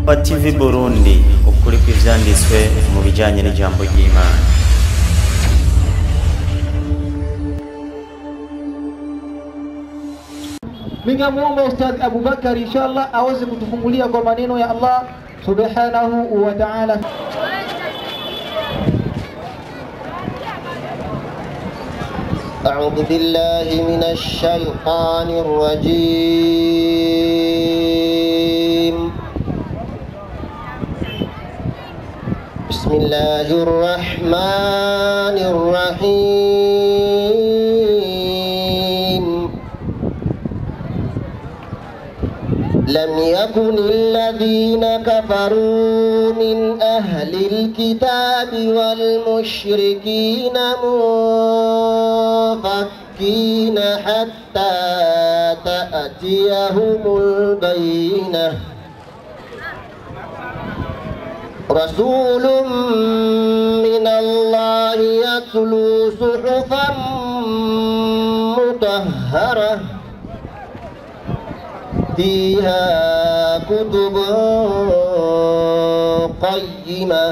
Umpa TV Burundi, ukuri kw'ivyanditswe mu bijanye n'ijambo ry'Imana. Ningemuomba Ustadh Abubakar inshallah aweze kutufungulia kwa maneno ya Allah subhanahu wa ta'ala. أعوذ بالله من الشيطان الرجيم. بسم الله الرحمن الرحيم. لم يكن الذين كفروا من أهل الكتاب والمشركين منفكين حتى تأتيهم البينة. رسول من الله يتلو صحفا مطهرة فيها كتب قيمة.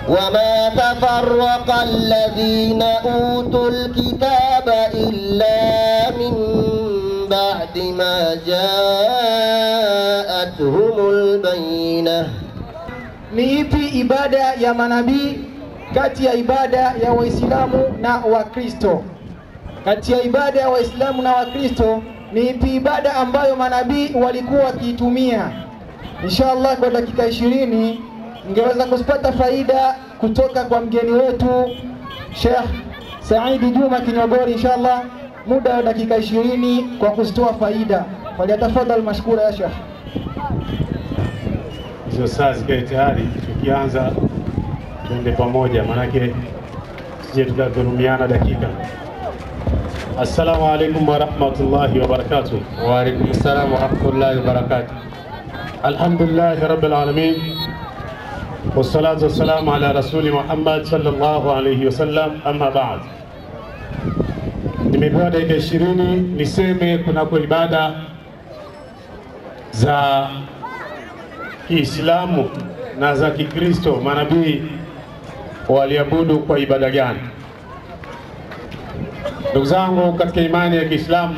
وما تفرق الذين أوتوا الكتاب إلا من بعد ما جاءتهم البينة. Ni ipi ibada ya manabii kati ya ibada ya Waislamu na Wakristo? Kati ya ibada ya Waislamu na Wakristo ni ipi ibada ambayo manabii walikuwa wakiitumia? Inshallah kwa dakika 20 ningeweza kupata faida kutoka kwa mgeni wetu Sheikh Said Juma Kinyogori. Inshallah muda wa dakika 20 kwa kuzitoa faida. Faliyatafadhal mashkura ya Sheikh. Hizo saa zikae tayari, tukianza tuende pamoja, manake sije tukadhulumiana dakika. Assalamu alaikum wa rahmatullahi wa barakatuh. Wa alaikum assalam wa rahmatullahi wa barakatuh. Alhamdulillahi rabbil alamin. Wassalatu wassalamu ala rasuli Muhammad sallallahu alayhi wasallam. Amma ba'd. Nimepewa dakika 20 niseme kunako ibada za Kiislamu na za Kikristo manabii waliabudu kwa ibada gani. Ndugu zangu katika imani ya Kiislamu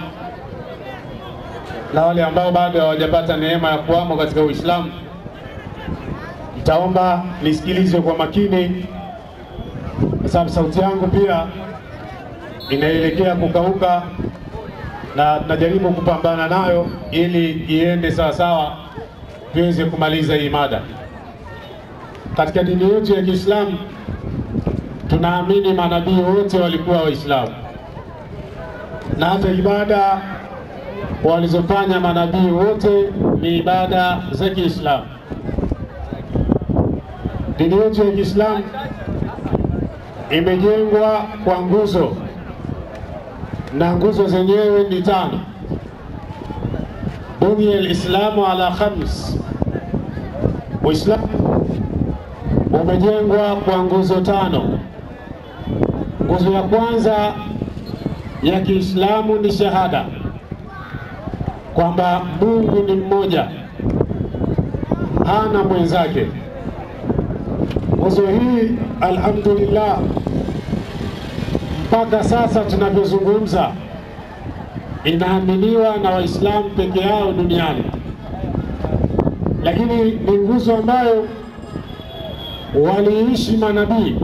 na wale ambao bado hawajapata neema ya kuamo katika Uislamu, nitaomba nisikilize kwa makini, kwa sababu sauti yangu pia inaelekea kukauka na najaribu kupambana nayo ili iende sawa sawa tuweze kumaliza hii mada. Katika dini yetu ya Kiislamu tunaamini manabii wote walikuwa Waislamu, na hata ibada walizofanya manabii wote ni ibada za Kiislamu. Dini yetu ya Kiislamu imejengwa kwa nguzo, na nguzo zenyewe ni 5. Bunya al-Islamu ala 5. Uislamu umejengwa kwa nguzo 5. Nguzo ya kwanza ya Kiislamu ni shahada, kwamba Mungu ni mmoja, hana mwenzake. Nguzo hii alhamdulillah mpaka sasa tunavyozungumza inaaminiwa na Waislamu peke yao duniani, lakini ni nguzo ambayo waliishi manabii.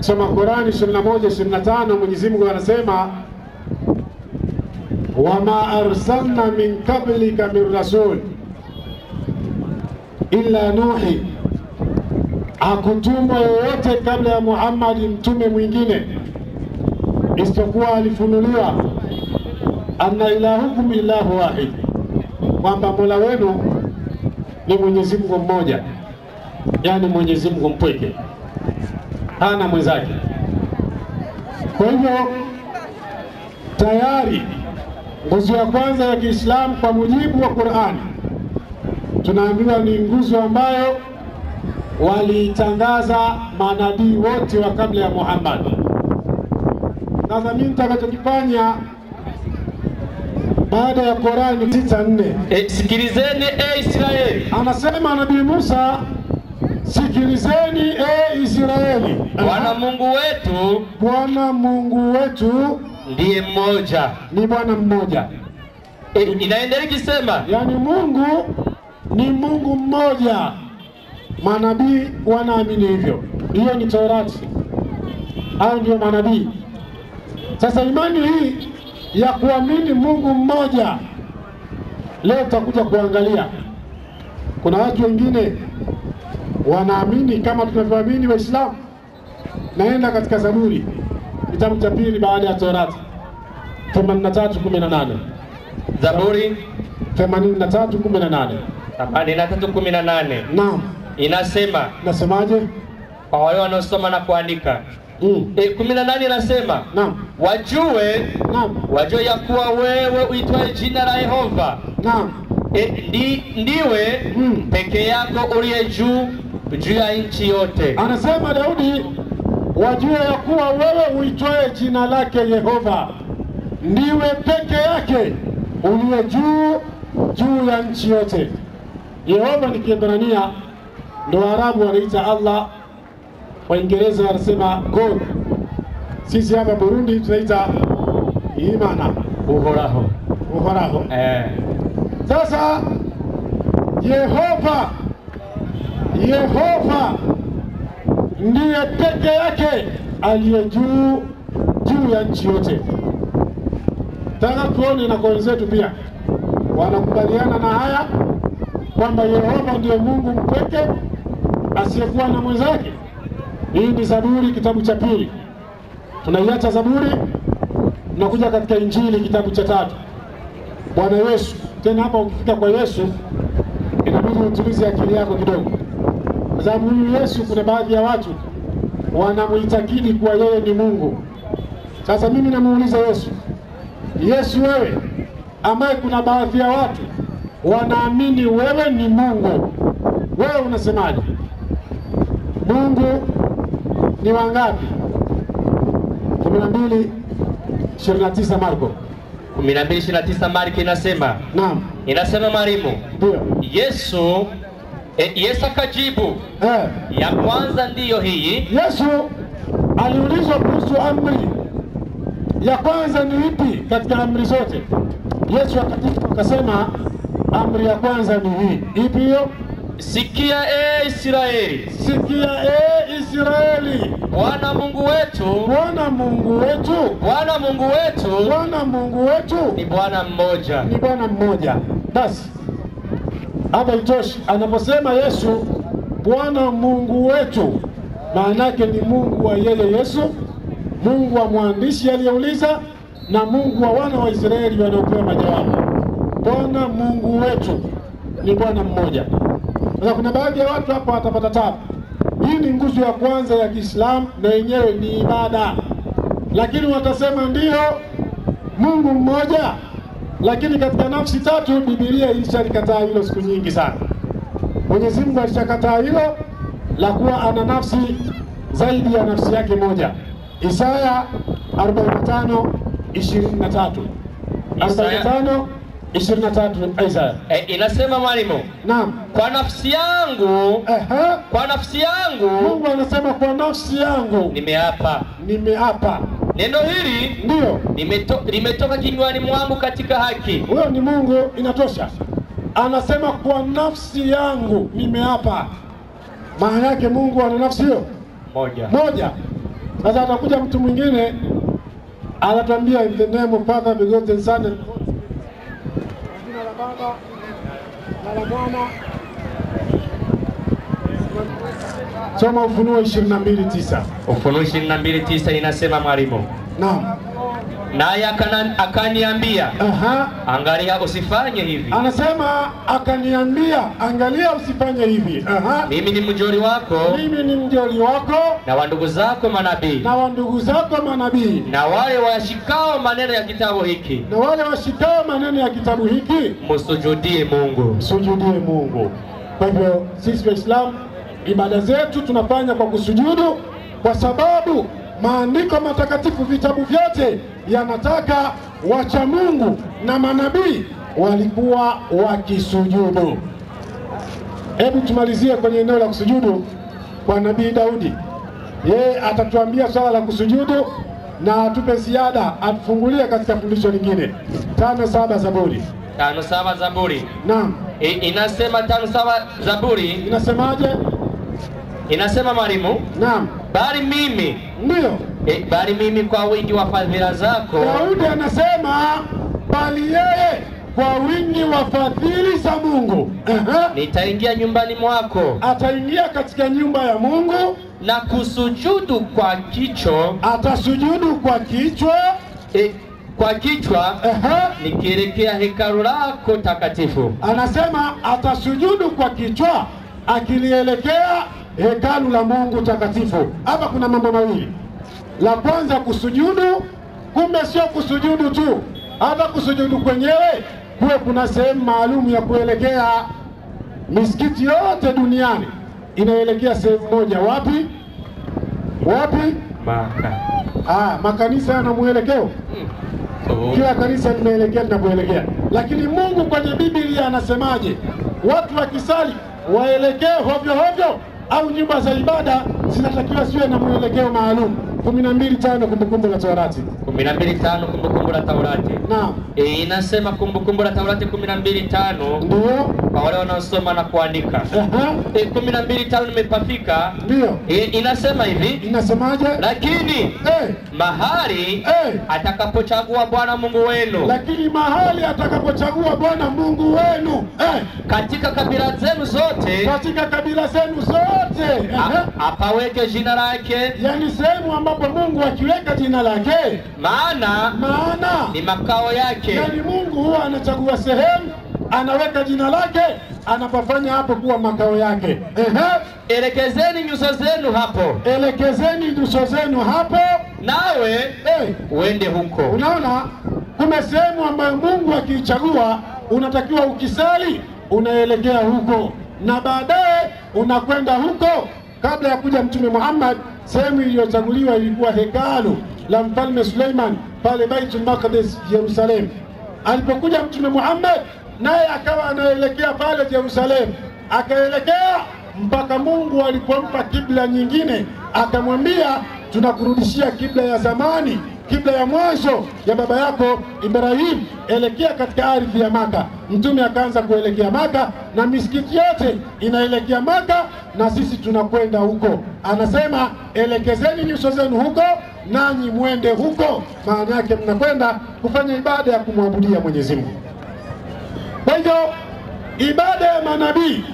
Soma Qurani 21:25, Mwenyezi Mungu anasema wama arsalna min qablika min rasul illa nuhi, hakutumwa yoyote kabla ya Muhammad mtume mwingine isipokuwa alifunuliwa anna ilahukum ilahu wahid, kwamba Mola wenu ni Mwenyezi Mungu mmoja, yani Mwenyezi Mungu mpweke, hana mwenzake. Kwa hivyo tayari nguzo ya kwanza ya Kiislamu kwa mujibu wa Qur'ani tunaambiwa ni nguzo ambayo walitangaza manabii wote wa kabla ya Muhammad. Sasa mimi nitakachokifanya baada ya Qur'ani 6:4. Sikilizeni Israeli. Anasema Nabii Musa, sikilizeni Israeli. Bwana Mungu wetu ndiye mmoja. Ni Bwana mmoja. Inaendelea ikisema, yani Mungu ni Mungu mmoja. Manabii wanaamini hivyo. Hiyo ni Torati. Hao ndio manabii. Sasa imani hii ya kuamini Mungu mmoja, leo tutakuja kuangalia. Kuna watu wengine wanaamini kama tunavyoamini Waislamu. Naenda katika Zaburi, kitabu cha pili baada ya Torati, 83:18. Zaburi 83:18. 83:18. Naam. Nasemaje? Kwa wale wanaosoma na kuandika. 18 inasema, naam, wajue ya kuwa wewe uitwaye jina la Yehova. Naam. Ndiwe peke yako uliye juu ya nchi yote. Anasema Daudi, wajue ya kuwa wewe uitwaye jina lake Yehova, ndiwe peke yake uliye juu ya nchi yote. Yehova ni Kiebrania, ndo Arabu wanaita Allah, Waingereza wanasema God. Sisi hapa Burundi tunaita Imana, Uhoraho. Sasa Yehova ndiye peke yake aliye juu ya nchi yote. Taka tuone na kwa wenzetu pia wanakubaliana na haya kwamba Yehova ndiye Mungu mpweke asiyekuwa na mwenzake. Hii ni Zaburi kitabu cha pili. Tunaiacha Zaburi, tunakuja katika Injili kitabu cha 3. Bwana Yesu, tena hapa ukifika kwa Yesu inabidi utulize akili yako kidogo. Kwa sababu huyu Yesu, kuna baadhi ya watu wanamuitakidi kuwa yeye ni Mungu. Sasa mimi namuuliza Yesu wewe ambaye kuna baadhi ya watu wanaamini wewe ni Mungu, wewe unasemaje? Mungu ni wangapi? 12:29 Marko. 12:29 Marko inasema. Naam. Inasema Marimu. Ndio. Yesu akajibu. Ya kwanza ndiyo hii. Yesu aliulizwa kuhusu amri. Ya kwanza ni ipi katika amri zote? Yesu akasema amri ya kwanza ni hii. Ipi hiyo? Sikia Israeli. Bwana Mungu wetu ni Bwana mmoja. Basi hapa itoshi. Anaposema Yesu Bwana Mungu wetu, maana yake ni Mungu wa yeye Yesu, Mungu wa mwandishi aliyeuliza, na Mungu wa wana wa Israeli wanaopewa majawabu. Bwana Mungu wetu ni Bwana mmoja. Sasa kuna baadhi ya watu hapa watapata tabu. Hii ni nguzo ya kwanza ya Kiislamu na yenyewe ni ibada. Lakini watasema ndio Mungu mmoja, lakini katika nafsi tatu. Biblia ilishakataa hilo siku nyingi sana. Mwenyezi Mungu alishakataa hilo la kuwa ana nafsi zaidi ya nafsi yake moja. Isaya 45:23. 45:23 Isaya. Inasema Mwalimu. Naam. Kwa nafsi yangu. Mungu anasema kwa nafsi yangu nimeapa. Neno hili ndio limetoka kinywani mwangu katika haki. Huyo ni Mungu, inatosha. Anasema kwa nafsi yangu nimeapa. Maana yake Mungu ana nafsi hiyo moja. Sasa atakuja mtu mwingine anatuambia in the name of Father, Begotten Son, jina la Baba na la Mwana. Soma Ufunuo 22:9. Ufunuo 22:9 inasema Mwalimu. Naam. Naye akaniambia, angalia usifanye hivi. Anasema akaniambia, angalia usifanye hivi. Mimi ni mjoli wako na wa ndugu zako manabii. Na wale washikao maneno ya kitabu hiki. Msujudie Mungu. Kwa hivyo sisi Waislamu ibada zetu tunafanya kwa kusujudu, kwa sababu maandiko matakatifu, vitabu vyote yanataka wacha Mungu na manabii walikuwa wakisujudu. Hebu tumalizie kwenye eneo la kusujudu kwa Nabii Daudi. Yeye atatuambia swala la kusujudu na atupe ziada, atufungulie katika fundisho lingine. 5:7 Zaburi. 5:7 Zaburi. Naam. Inasema 5:7 Zaburi. Inasemaje? Inasema mwalimu. Naam. Bali mimi. Ndio. Bali mimi kwa wingi wa fadhila zako. Daudi anasema bali yeye kwa wingi wa fadhili za Mungu. Nitaingia nyumbani mwako. Ataingia katika nyumba ya Mungu na kusujudu kwa kichwa. Atasujudu kwa kichwa. Kwa kichwa nikielekea hekalu lako takatifu. Anasema atasujudu kwa kichwa akilielekea hekalu la Mungu takatifu. Hapa kuna mambo mawili. La kwanza kusujudu, kumbe sio kusujudu tu. Hata kusujudu kwenyewe kuwe kuna sehemu maalum ya kuelekea. Misikiti yote duniani inaelekea sehemu moja. Wapi? Wapi? Maka. Makanisa yana mwelekeo. Kila kanisa limeelekea linapoelekea. Lakini Mungu kwenye Biblia anasemaje? Watu wakisali waelekee hovyo hovyo au nyumba za ibada zinatakiwa ziwe na mwelekeo maalum? 12:5 Kumbukumbu la Taurati. 12:5 Kumbukumbu la Taurati. Naam. Inasema Kumbukumbu la Taurati 12:5. Ndio. Kwa wale wanaosoma na kuandika. 12:5 nimepafika. Ndio. Inasema hivi. Inasemaje? Lakini mahali atakapochagua Bwana Mungu wenu. Lakini mahali atakapochagua Bwana Mungu wenu. Katika kabila zenu zote. Katika kabila zenu zote. Apaweke jina lake. Yani sehemu ambapo Mungu akiweka jina lake. Maana ni makao yake. Yani Mungu huwa anachagua sehemu, anaweka jina lake, anapofanya hapo kuwa makao yake. Elekezeni nyuso zenu hapo. Elekezeni nyuso zenu hapo. Nawe uende huko. Unaona, kuna sehemu ambayo Mungu akiichagua unatakiwa ukisali unaelekea huko, na baadaye unakwenda huko. Kabla ya kuja Mtume Muhammad, sehemu iliyochaguliwa ilikuwa hekalu la Mfalme Suleiman pale Baitul Maqdis, Yerusalemu. Alipokuja Mtume Muhammad, naye akawa anaelekea pale Yerusalemu, akaelekea mpaka Mungu alipompa kibla nyingine, akamwambia tunakurudishia kibla ya zamani, kibla ya mwanzo ya baba yako Ibrahim, elekea katika ardhi ya Maka. Mtume akaanza kuelekea Maka na misikiti yote inaelekea Maka, na sisi tunakwenda huko. Anasema elekezeni nyuso zenu huko, nanyi mwende huko. Maana yake mnakwenda kufanya ibada ya kumwabudia Mwenyezi Mungu. Kwa hivyo ibada ya manabii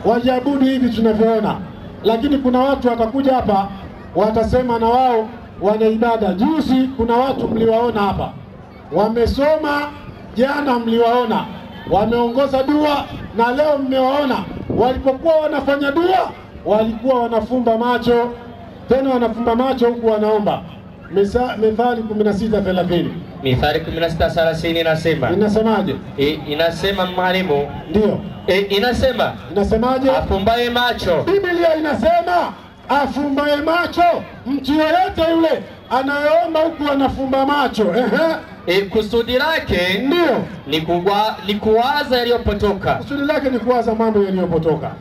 wajiabudu hivi tunavyoona, lakini kuna watu watakuja hapa watasema na wao wana ibada. Juzi kuna watu mliwaona hapa wamesoma, jana mliwaona wameongoza dua, na leo mmewaona walipokuwa wanafanya dua walikuwa wanafumba macho, tena wanafumba macho huku wanaomba. Mithali 16:30. Mithali 16:30 inasema. Inasemaje? Inasema mwalimu. Ndio. Inasemaje? Afumbaye macho. Biblia inasema afumbaye macho. Mtu yoyote yule anayeomba huku anafumba macho. Kusudi lake ndio ni kuwaza yaliyopotoka. Kusudi lake ni kuwaza mambo yaliyopotoka.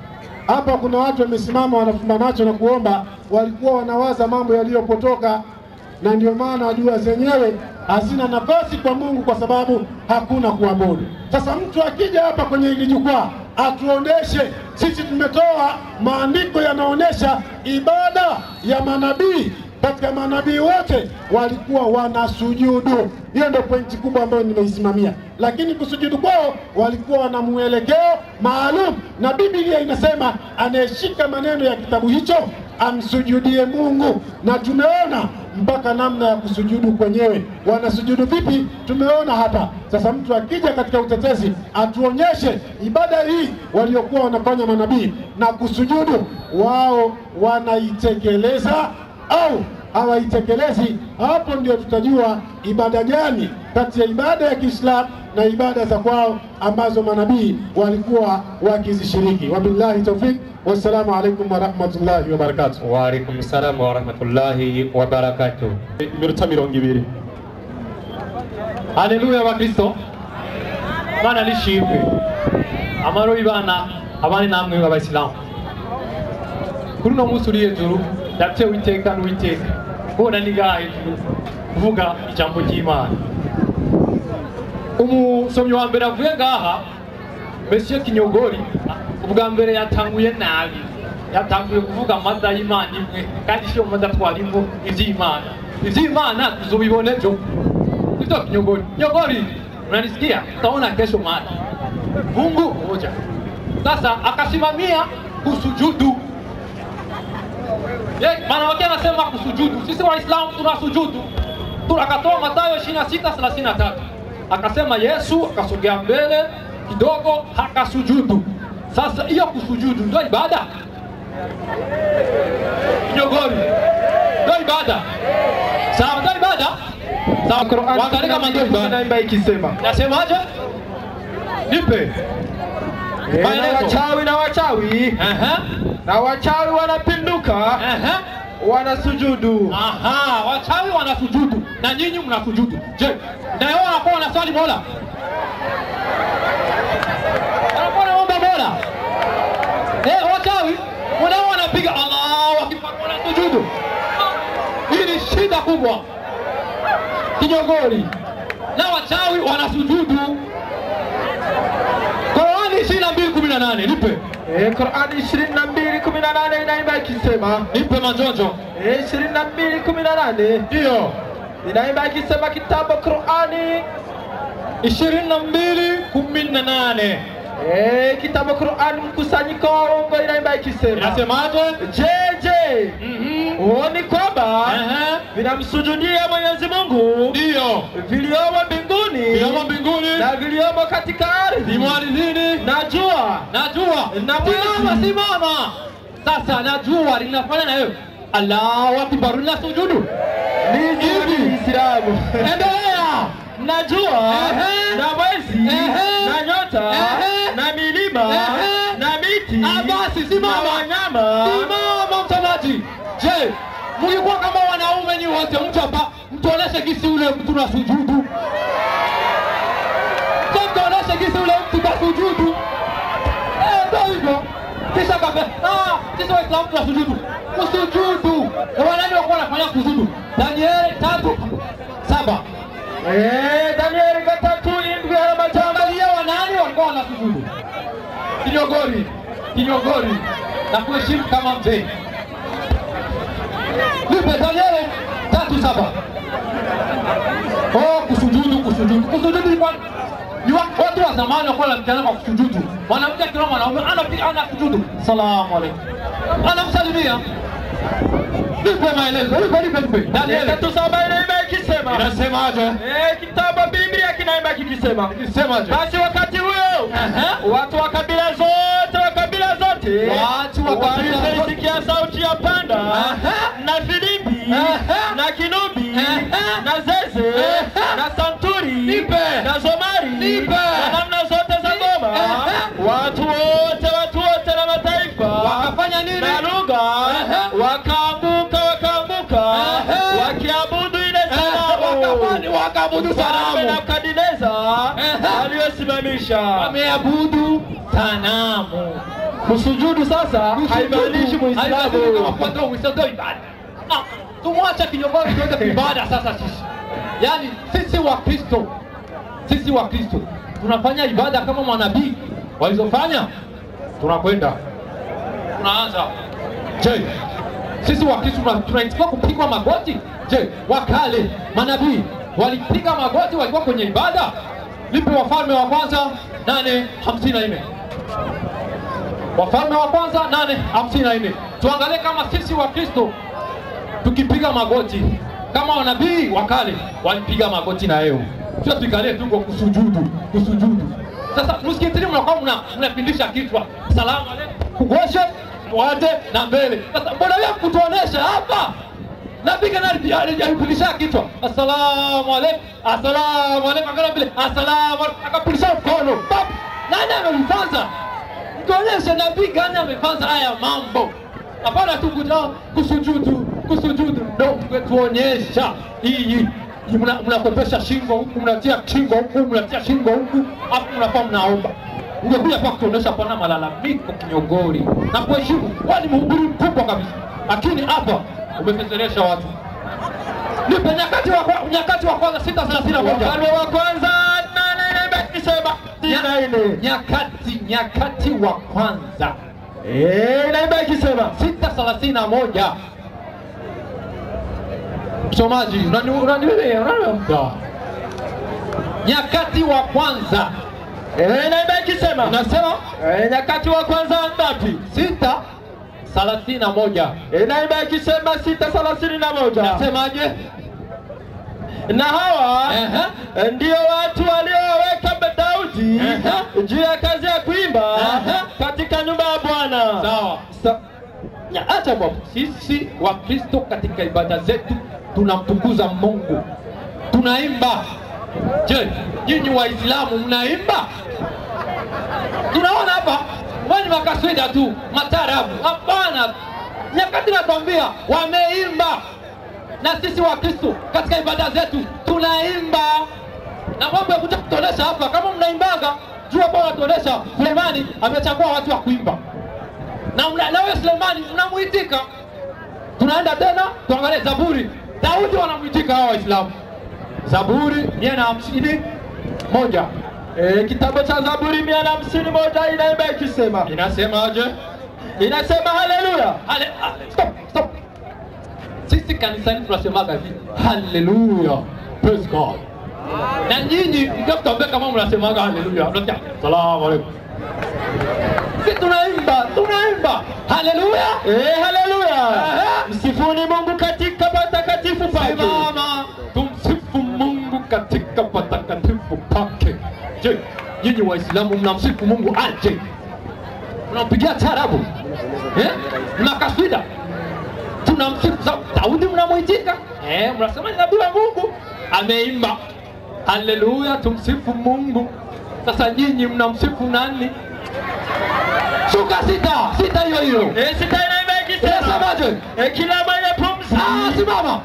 Hapa kuna watu wamesimama wanafumba macho na kuomba, walikuwa wanawaza mambo yaliyopotoka, na ndio maana dua zenyewe hazina nafasi kwa Mungu, kwa sababu hakuna kuabudu. Sasa mtu akija hapa kwenye hili jukwaa atuoneshe, sisi tumetoa maandiko yanaonesha ibada ya manabii. Katika manabii wote walikuwa wanasujudu. Hiyo ndio pointi kubwa ambayo nimeisimamia. Lakini kusujudu kwao walikuwa wana mwelekeo maalum, na Biblia inasema anayeshika maneno ya kitabu hicho amsujudie Mungu. Na tumeona mpaka namna ya kusujudu kwenyewe. Wanasujudu vipi? Tumeona hapa. Sasa mtu akija katika utetezi atuonyeshe ibada hii waliokuwa wanafanya manabii na kusujudu, wao wanaitekeleza au hawaitekelezi. Hapo ndio tutajua ibada gani kati ya ibada ya Kiislamu na ibada za kwao ambazo manabii walikuwa wakizishiriki. Wabillahi tawfik, wassalamu alaikum wa rahmatullahi wa barakatuh. Wa alaikum salam wa rahmatullahi wa barakatuh. Mirta mirongo ibiri. Haleluya wa Kristo. Bana lishimwe. Amaro ibana abane namwe b'Abayisilamu. Kuri no munsi uri hejuru ndatewe iteka n'uwiteka. Kubona ni gahe kuvuga ijambo ry'Imana. Umusomyi wa mbere avuye ngaha Monsieur Kinyogori ubwa mbere yatanguye nabi. Yatanguye kuvuga amada y'Imana imwe kandi cyo amada twarimo ivy'Imana. Ivy'Imana tuzobibone byo. Ndio Kinyogori. Kinyogori unanisikia? Utaona kesho mada. Mungu mmoja. Sasa akasimamia kusujudu. Maana wake anasema kusujudu. Sisi Waislamu tunasujudu. Akatoa Mathayo 26:33. Akasema Yesu akasogea mbele kidogo akasujudu. Sasa hiyo kusujudu ndio ibada. Kinyogori. Ndio ibada. Sawa ndio ibada. Sawa Qur'an. Waangalia kama ndio ibada. Naimba ikisema. Nasemaje? Nipe. Na wachawi na wachawi wanapinduka wanasujudu. Aha, wachawi wanasujudu na nyinyi mnasujudu. Je, na wao wanakuwa wanaswali Mola? Wanakuwa wanaomba Mola? Wachawi wanao wanapiga Allahu Akbar wanasujudu. Hii ni shida kubwa. Kinyogori. Na wachawi wanasujudu. Qur'ani 22:18 nipe. Qur'ani 22:18 inaimba ikisema nipe majonjo. 22:18 ndio inaimba ikisema kitabu Qur'ani 22:18. Kitabu Qur'ani mkusanyiko wa uongo inaimba ikisema. Inasemaje? Jeje. Uoni kwamba vinamsujudia Mwenyezi Mungu ndio viliomo mbinguni na viliomo katika ardhi. Najua simama. Sasa najua linafanya na wewe. Allahu Akbar linasujudu. Ni hivi Islamu. Endelea. Najua na mwezi na nyota na milima na miti. Basi simama wanyama. Simama mtanaji. Je, mlikuwa kama wanaume ni wote mtu hapa mtuoneshe kisi ule mtu na sujudu. Mtuoneshe kisi ule mtu na sujudu. Ndio hivyo. Kisha kabe. Sisi Waislamu tuna sujudu. Kusujudu. Wanani wako wanafanya kusujudu? Daniel 3:7. Daniel 3:7 ya matangalia wanani walikuwa wanasujudu. Kinyogori. Na kuheshimu kama mzee. Nipe Daniel 3:7. Kusujudu ni watu wa zamani walikuwa wanamjana kwa kusujudu. Mwanamke kila mwanaume anapiga kusujudu. Salamu alaykum. Anamsalimia. Nipe maelezo. Nipe. Daniel 3:7 inaimba ikisema. Inasemaje? Kitabu Biblia kinaimba kikisema. Ikisemaje? Basi wakati huo watu wa kabila zote walisikia sauti ya panda na filimbi na kinubi na zeze na santuri na zomari na namna zote za ngoma. Watu wote na mataifa wakafanya nini? Na lugha wakaanguka wakiabudu ile sanamu. Wakaabudu sanamu na Nebukadneza aliyosimamisha. Wameabudu sanamu. Kusujudu sasa haimaanishi Muislamu. Tumwacha Kinyogori tuende ibada sasa sisi. Yaani sisi wa Kristo tunafanya ibada kama manabii walizofanya. Tunakwenda. Tunaanza. Je, sisi wa Kristo tunaitika kupigwa magoti? Je, wakale manabii walipiga magoti walikuwa kwenye ibada? Lipo Wafalme wa kwanza 8:54. Wafalme wa kwanza 8:54. Tuangalie kama sisi wa Kristo tukipiga magoti kama wanabii wakale walipiga magoti na yao. Sio tukalie tu kwa kusujudu. Sasa msikitini mnakuwa mnapindisha kichwa. Salamu alaykum. Kugoshe mwate na mbele. Sasa mbona wewe kutuonesha hapa? Napiga na alipindisha kichwa. Assalamu alaykum. Akana vile assalamu alaykum. Akapilisha mkono. Nani amemfanza? Tuoneshe nabii gani amefanza haya mambo. Hapana tu kusujudu. Ndio tuonyesha hii mnakopesha shingo huku, mnatia shingo huku, mnatia shingo huku, hapo mnafaa mnaomba. Ungekuja hapa kutuonesha pana malalamiko kinyogori na kuheshimu, kwani mhubiri mkubwa kabisa. Lakini hapa umefezeresha watu. Nipe Nyakati wa kwanza 6:31. Wafalme wa kwanza 8:7. Nyakati wa kwanza. Naimba ikisema 6:31. Msomaji, unanielewa? Nyakati wa kwanza. naimba ikisema Inasema Nyakati wa kwanza ngapi? 6:31. Naimba ikisema 6:31. Nasemaje? Na hawa ndio watu walioweka Daudi juu ya kazi ya kuimba katika nyumba ya Bwana. Sawa. Acha bwana. Sisi wa Kristo katika ibada zetu tunamtukuza Mungu. Tunaimba. Je, nyinyi Waislamu mnaimba? Tunaona hapa wani makaswida tu, matarabu. Hapana. Nyakati nakwambia wameimba. Na sisi wa Kristo katika ibada zetu tunaimba. Na mambo ya kuja kutonesha hapa, kama mnaimbaga, jua kwa watonesha Sulemani amechagua watu wa kuimba. Na wewe Sulemani unamuitika. Tunaenda tena tuangalie Zaburi. Daudi wanamuitika hao Waislamu. Zaburi 151. Kitabu cha Zaburi 151 inaimba ikisema. Inasemaje? Inasema haleluya. Stop. Sisi kanisani tunasemaga hivi, haleluya, praise God. Na nyinyi mkafika kama mnasemaga haleluya, mnasikia salamu alaykum. Sisi tunaimba haleluya. Haleluya. Msifuni Mungu katika patakatifu pake. Mama, tumsifu Mungu katika patakatifu pake. Je, nyinyi Waislamu mnamsifu Mungu aje? Mnampigia tarabu? Makaswida. Tunamsifu Daudi, mnamuitika. Mnasema ni nabii wa Mungu ameimba haleluya, tumsifu Mungu. Sasa nyinyi mnamsifu nani? Shuka 6 hiyo. 6 inaimba ikisema. Kila mwenye pumzi. Simama.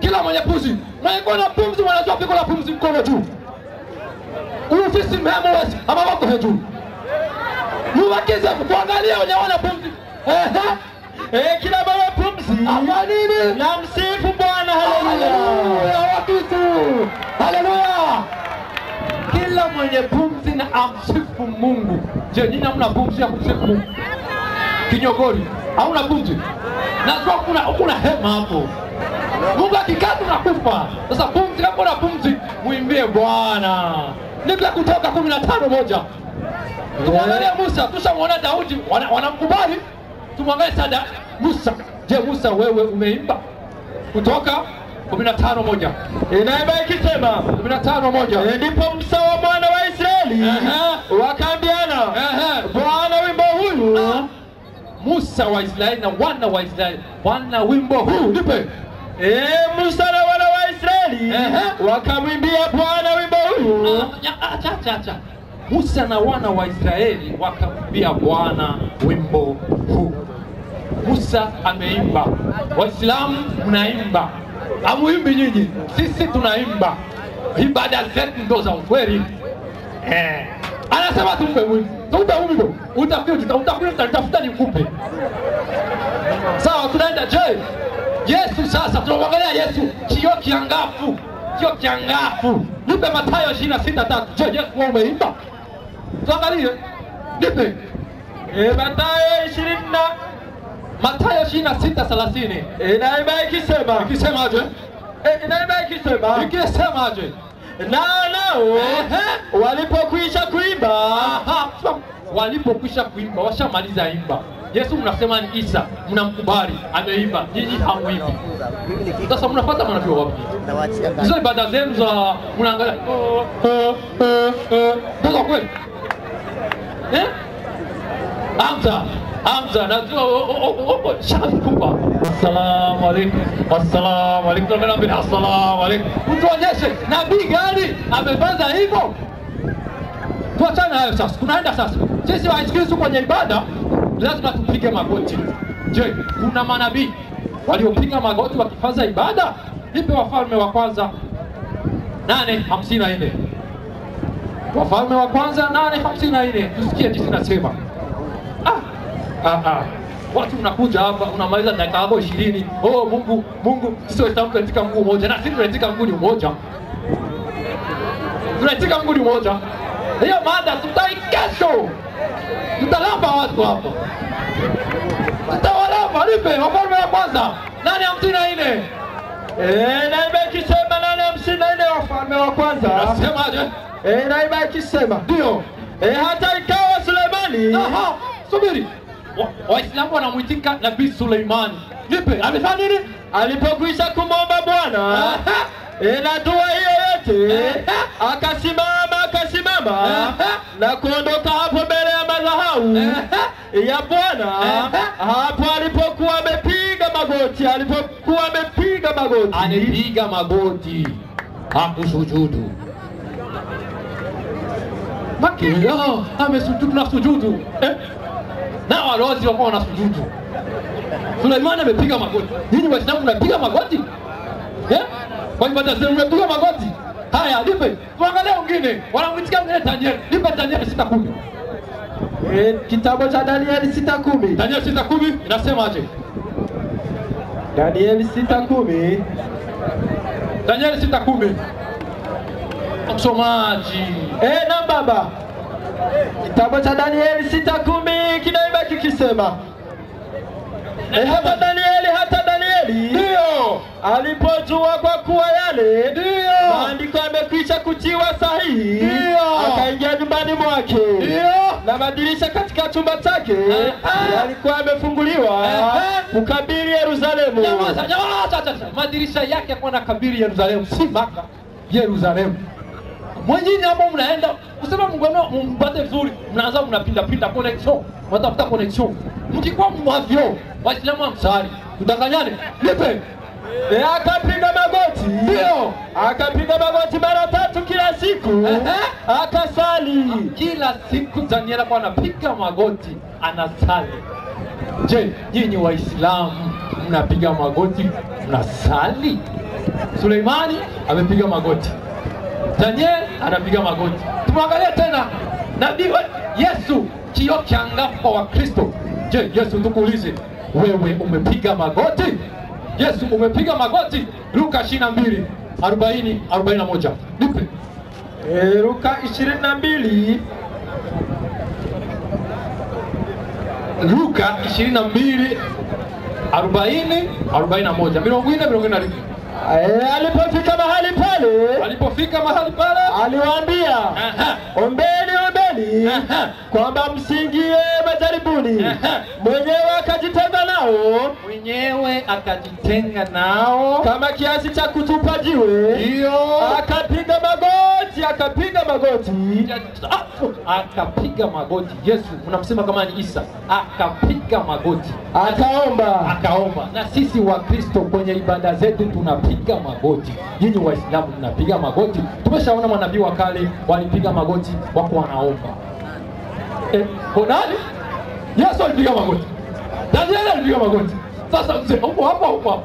Kila mwenye pumzi. Mwenye kuna pumzi wanajua piko la pumzi mkono juu. Ufisi mhemo wesi ama wako juu. Muwakize kuangalia wenye wana pumzi. Kila mwenye pumzi. Ama nini? Na msifu Bwana. Haleluya. Wakitu. Haleluya. Kila mwenye pumzi na amsifu Mungu. Je, nyinyi hamna pumzi ya kumsifu Mungu? Kinyogori, hauna pumzi. Na kuna hema hapo. Mungu akikaa tunakufa. Sasa pumzi, kama una pumzi, muimbie Bwana. Nikla Kutoka 15:1. Tumwangalie Musa, tushamwona Daudi, wanamkubali. Tumwangalie sada Musa. Je, Musa wewe umeimba? Kutoka 15:1. Inaimba ikisema 15:1. Ndipo Musa wa Bwana wa Israeli wakaambiana, Bwana wimbo huyu. Musa wa Israeli na wana wa Israeli, Bwana wimbo huu nipe. Musa na wana wa Israeli wakamwimbia Bwana wimbo huyu. Acha. Musa na wana wa Israeli wakamwimbia Bwana wimbo huu. Musa ameimba. Waislamu mnaimba. Hamuimbi nyinyi, sisi tunaimba. Ibada zetu ndo za ukweli. Anasema tumpe wimbo. Tumpe wimbo. Utafuta nikupe. Sawa, tunaenda je? Yesu sasa tunamwangalia Yesu, kio kiangafu. Nipe Mathayo 26:3. Je, Yesu wewe umeimba? Tuangalie. Nipe. Mathayo 26:30. Inaimba ikisema. Ikisemaje? Ikisemaje? Nao walipokwisha kuimba. Walipokwisha kuimba, washamaliza imba. Yesu mnasema ni Isa, mnamkubali, ameimba. Nyinyi hamuimbi. Sasa mnafuata manabii wapi? Hizo ibada zenu za mnaangalia. Ndio kweli. Hamza, najua shafi kubwa. Assalamu alaikum. Assalamu alaikum. Utuonyeshe nabii gani amefanya hivyo? Tuachane hayo sasa. Tunaenda sasa. Sisi Wakristo kwenye ibada lazima tupige magoti. Je, kuna manabii waliopiga magoti wakifanya ibada? Nipe Wafalme wa kwanza 8:54. Wafalme wa kwanza 8:54. Tusikie jinsi nasema. Watu unakuja hapa unamaliza dakika hapo 20. Oh Mungu sisi Waislamu tunaitika Mungu mmoja. Na sisi tunaitika Mungu mmoja. Tunaitika Mungu mmoja. Hiyo mada tutaikesho. Tutalamba watu hapo. Tutawalamba nipe Wafalme wa kwanza 8:54. Naiba ikisema 8:54 Wafalme wa kwanza. Nasemaje? Naiba ikisema ndio. Hata ikawa Suleimani. Subiri. Waislamu wanamuitika Nabii Suleimani. Nipe, amefanya nini? Alipokwisha kumwomba Bwana na dua hiyo yote, akasimama na kuondoka hapo mbele ya madhabahu ya Bwana, hapo alipokuwa amepiga magoti, anipiga magoti, hakusujudu. Makio amesujudu na sujudu. Na walozi wako wanasujudu. Suleimani amepiga magoti. Ninyi Waislamu mnapiga magoti? Kwa ibada zenu mnapiga magoti? Haya, nipe. Tuangalie wengine. Wanamuitika mwingine Daniel. Nipe Daniel 6:10. Kitabu cha Daniel 6:10. Daniel 6:10 inasemaje? Daniel 6:10. Daniel 6:10. Msomaji. Na baba. Kitabu cha Daniel 6:10 kinaimba kikisema hata Danieli ndio alipojua kwa kuwa yale ndio maandiko yamekwisha kutiwa sahihi, akaingia nyumbani mwake, na madirisha katika chumba chake yalikuwa yamefunguliwa kukabili Yerusalemu. Madirisha yake yalikuwa yanakabili Yerusalemu, si Maka, Yerusalemu. Mwenyewe hapo mnaenda kusema Mungu mpate vizuri, mnaanza mnapinda connection, mtafuta connection. Mkikuwa mwavyo, Waislamu amsali. Tudanganyane. Nipe. Akapiga magoti. Ndio. Akapiga magoti mara 3 kila siku. Akasali. Kila siku Daniel alikuwa anapiga magoti, anasali. Je, nyinyi Waislamu mnapiga magoti, mnasali? Suleimani amepiga magoti. Daniel anapiga magoti. Tuangalie tena Nabii Yesu, kioo kiangavu kwa Wakristo. Je, Yesu tukuulize, wewe umepiga magoti? Yesu umepiga magoti? Luka 22:40-41. Nipe. Luka 22. Luka 22:40-41. Mirongo ine. Alipofika mahali pale aliwaambia, ombeni kwamba msingie majaribuni. Mwenyewe akajitenga nao kama kiasi cha kutupa jiwe. Ndio. Akapiga magoti. Yesu unamsema kama ni Isa. Akapiga magoti, akaomba. Na sisi Wakristo kwenye ibada zetu tunapiga magoti. Nyinyi Waislamu mnapiga magoti? Tumeshaona manabii wa kale walipiga magoti, wako wanaomba. Nani? Yesu alipiga magoti. Daniel alipiga magoti. Sasa mzee, upo hapo.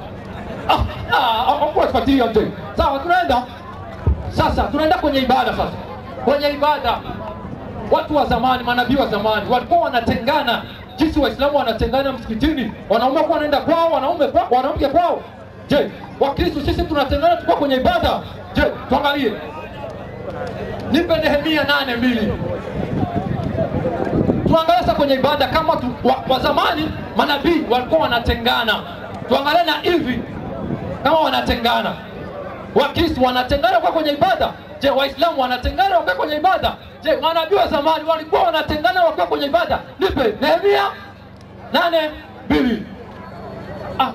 Hapo tufuatilia mzee. Sawa, tunaenda kwenye ibada sasa. Kwenye ibada watu wa zamani, manabii wa zamani walikuwa wanatengana. Jinsi Waislamu wanatengana msikitini, wanaume kwa wanaenda kwao, wanawake kwao. Je, Wakristo sisi tunatengana tukua kwenye ibada? Je, tuangalie. Nipe Nehemia 8:2. Tuangalie sasa kwenye ibada kama wa zamani manabii walikuwa wanatengana. Tuangalie na hivi kama wanatengana. Wakristo wanatengana kwa kwenye ibada. Je, Waislamu wanatengana wakiwa kwenye ibada? Je, manabii wa zamani walikuwa wanatengana wakiwa kwenye ibada? Nipe Nehemia 8:2.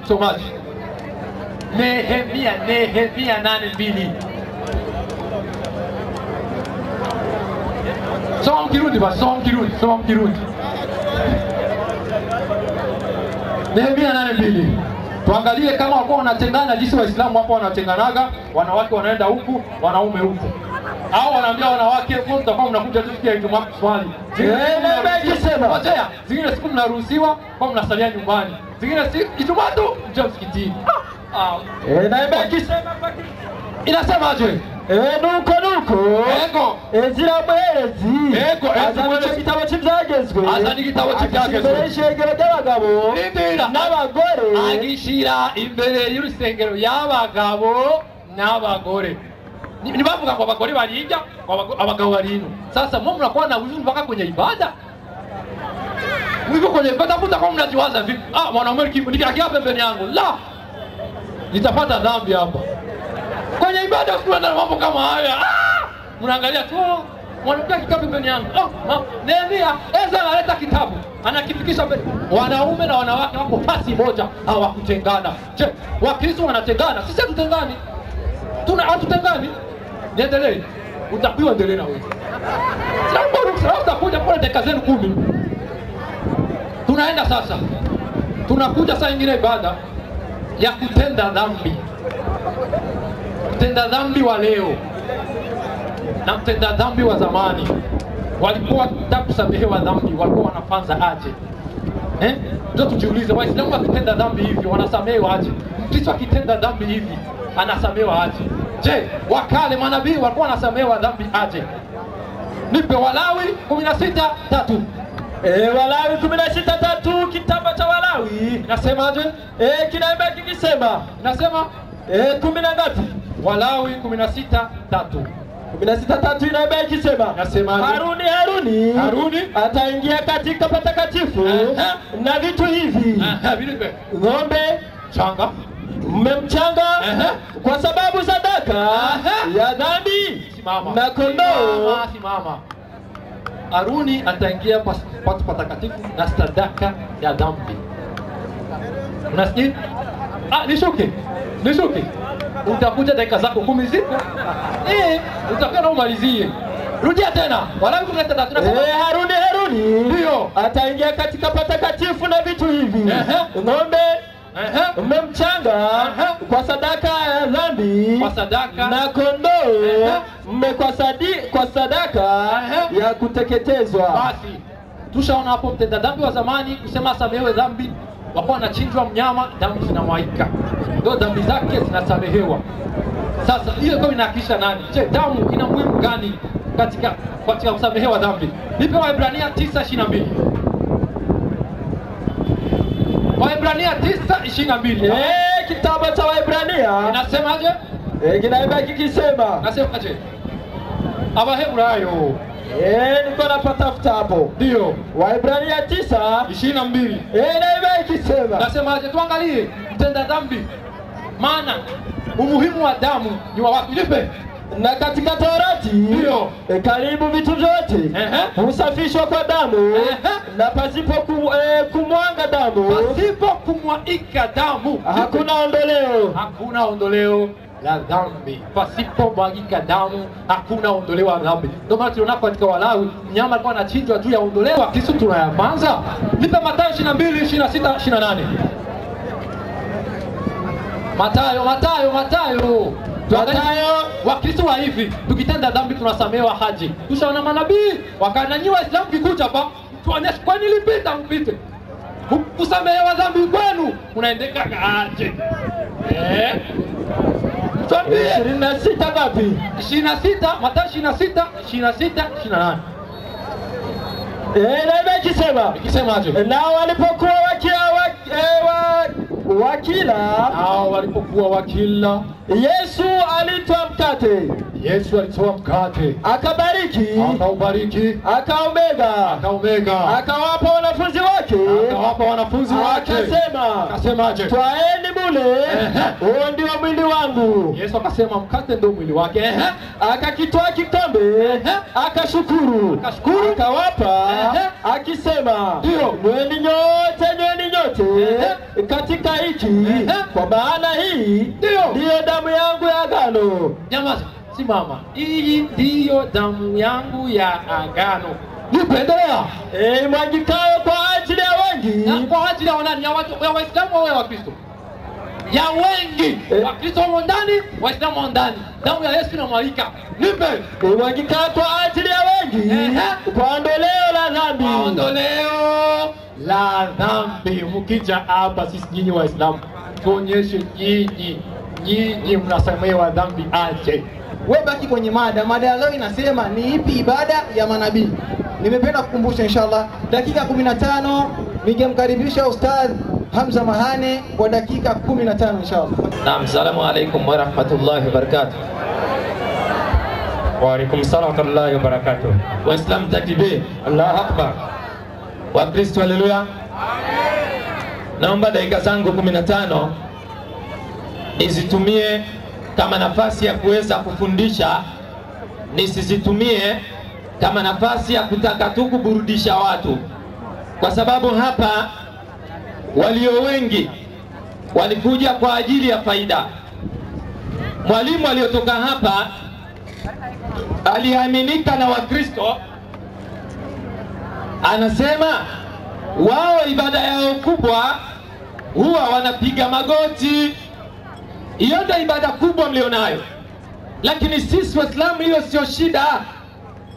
Somaji. Nehemia 8:2. Soma mkirudi basi, soma mkirudi. Nehemia 8:2. Tuangalie kama wako wanatengana jinsi Waislamu hapo wanatenganaga, wanawake wanaenda huku, wanaume huku. Au wanaambia wanawake, mtakuwa mnakuja tu siku ya Ijumaa kuswali. Zingine siku mnaruhusiwa kwa mnasalia nyumbani. Zingine siku Ijumaa tu njoo msikitini. Inasemaje? nuko ego ezira muherezi ego azana igitabo cy'ibyagezwe azana igitabo cy'ibyagezwe ishengero ry'abagabo n'abagore agishira imbere y'urusengero y'abagabo n'abagore. Ni bavuga ngo abagore barinja, abagabo barino. Sasa mbona mnakuwa na huzuni mpaka kwenye ibada? Mwiko kwenye ibada mtu kama mnajiwaza vipi? Mwanaume nikiakia pembeni yangu. La. Nitapata dhambi hapa. Kwenye ibada usikwenda na mambo kama haya. Mnaangalia tu mwanamke akikaa pembeni yangu. Nehemia Ezra analeta kitabu. Anakifikisha mbele. Wanaume na wanawake wako fasi moja, hawakutengana. Je, Wakristo wanatengana? Sisi hatutengani. Hatutengani. Niendelee. Utapiwa endelee na wewe. Sasa utakuja pole dakika zenu 10. Tunaenda sasa. Tunakuja saa nyingine ibada ya kutenda dhambi. Mtenda dhambi wa leo na mtenda dhambi wa zamani walikuwa wakitaka kusamehewa dhambi, walikuwa wanafanza aje? Ndio tujiulize, Waislamu wakitenda dhambi hivi wanasamehewa aje? Mkristo akitenda dhambi hivi anasamehewa aje? Je, wakale manabii walikuwa wanasamehewa dhambi aje? Nipe Walawi 16:3. Walawi 16:3, kitabu cha Walawi nasemaje? Kinaimba kikisema nasema 10 na ngapi? Walawi 16:3. 16:3 inaimba ikisema nasema Haruni ataingia katika patakatifu na vitu hivi. Ng'ombe changa mmemchanga kwa sababu sadaka ya dhambi na kondoo. Simama. Haruni ataingia patakatifu na sadaka ya dhambi. Unasikia? Nishuke. Utakuja dakika zako 10 ziko. Utakwenda umalizie. Rudia tena. Walawi 16:3. Haruni ndio ataingia katika patakatifu na vitu hivi. Ng'ombe mmemchanga kwa sadaka ya dhambi na kondoo kwa sadaka ya kuteketezwa. Basi tushaona hapo mtenda dhambi wa zamani kusema samehewe dhambi, wakuwa wanachinjwa mnyama, damu zinamwaika, ndio dhambi zake zinasamehewa. Sasa hiyo kwa inahakisha nani? Je, damu ina muhimu gani katika kusamehewa dhambi? Nipe Waebrania 9:22. Waebrania 9:22. Kitabu cha Waebrania inasemaje? Kinaimba kikisema nasemaje? Abaheburayo niko napatafuta hapo. Ndio. Waebrania 9:22. Inaimba ikisema nasemaje? Tuangalie mtenda dhambi. Maana umuhimu wa damu ni wa wapi? Nipe. Na katika Torati ndio karibu vitu vyote husafishwa kwa damu na pasipo kumwanga damu, pasipo kumwaika damu hakuna ondoleo la dhambi. Pasipo mwagika damu hakuna ondoleo la dhambi. Ndio maana tunaona katika Walawi mnyama alikuwa anachinjwa juu ya ondoleo. Kristo tunayapanza. Nipe Mathayo 22:26-28. Mathayo. Wakristo wa hivi tukitenda dhambi tunasamehewa haji. Tushaona manabii wakananyi Waislamu kikuja hapa tuonyeshe kwa nini mpite. Kusamehewa dhambi kwenu unaendeka aje? 26 ngapi? 26, Mathayo 26:28. Ikisemaje? Nao walipokuwa wakila Yesu alitoa mkate akaubariki akaumega akawapa wanafunzi wake akasemaje? Twaeni mule, huo ndio mwili wangu. Yesu akasema mkate ndio mwili wake. Akakitoa kikombe akashukuru akawapa akisema, nyweni nyote katika hiki, kwa maana hii ndiyo damu yangu ya agano. Nyamaza, simama. Hii ndiyo damu yangu ya agano. Nipendelea mwagikayo kwa ajili ya wengi. Na kwa ajili ya wanani? Ya Waislamu au ya Wakristo? Ya wengi. Wakristo wamo ndani, Waislamu wamo ndani. Damu ya Yesu inamwagika. Nipe. Mwagikayo kwa ajili ya wengi. Kwa ondoleo la dhambi. Ondoleo la dhambi. Mkija hapa sisi nyinyi Waislamu tuonyeshe nyinyi nyinyi mnasamehewa dhambi aje. Wewe baki kwenye mada. Mada ya leo inasema ni ipi ibada ya manabii? Nimependa kukumbusha inshallah dakika 15 ningemkaribisha Ustadh Hamza Mahane kwa dakika 15 inshallah. Naam, assalamu alaykum wa rahmatullahi wa barakatuh. Wa alaykum salaam wa rahmatullahi wa barakatuh. Waislamu takbir, Allahu akbar. Wa Kristo haleluya. Amen. Naomba dakika zangu 15 nizitumie kama nafasi ya kuweza kufundisha, nisizitumie kama nafasi ya kutaka tu kuburudisha watu, kwa sababu hapa walio wengi walikuja kwa ajili ya faida. Mwalimu aliyotoka hapa aliaminika na Wakristo, anasema wao ibada yao kubwa huwa wanapiga magoti. Hiyo ndio ibada kubwa mlionayo, lakini sisi Waislamu hiyo sio shida.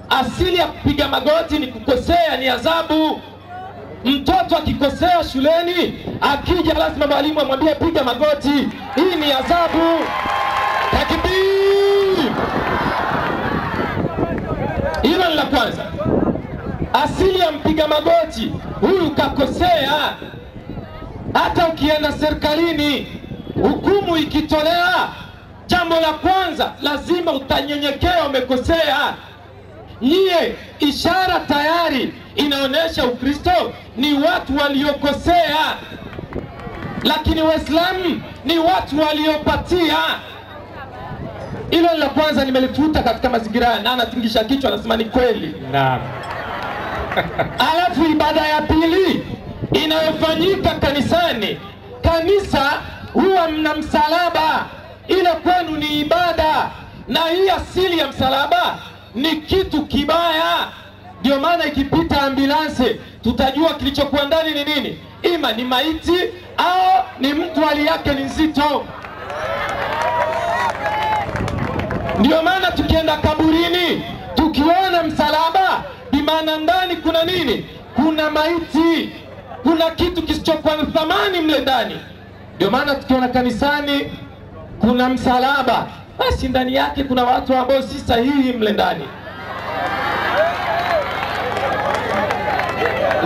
Asili ya kupiga magoti ni kukosea, ni adhabu. Mtoto akikosea shuleni, akija lazima mwalimu amwambie piga magoti. Hii ni adhabu. Takbir. Hilo ni la kwanza. Asili ya mpiga magoti, huyu kakosea. Hata ukienda serikalini, hukumu ikitolewa, jambo la kwanza lazima utanyenyekea, umekosea. Nyie ishara tayari inaonesha Ukristo ni watu waliokosea, lakini Waislamu ni watu waliopatia. Hilo la kwanza nimelifuta katika mazingira, na anatingisha kichwa anasema ni kweli. Naam. Alafu ibada ya pili inayofanyika kanisani, kanisa huwa mna msalaba, ile kwenu ni ibada, na hii asili ya msalaba ni kitu kibaya. Ndio maana ikipita ambulansi tutajua kilichokuwa ndani ni nini, ima ni maiti au ni mtu hali yake ni nzito. Ndio maana tukienda kaburini tukiona msalaba, bimaana ndani kuna nini? Kuna maiti, kuna kitu kisichokuwa na thamani mle ndani. Ndio maana tukiona kanisani kuna msalaba, basi ndani yake kuna watu ambao si sahihi mle ndani.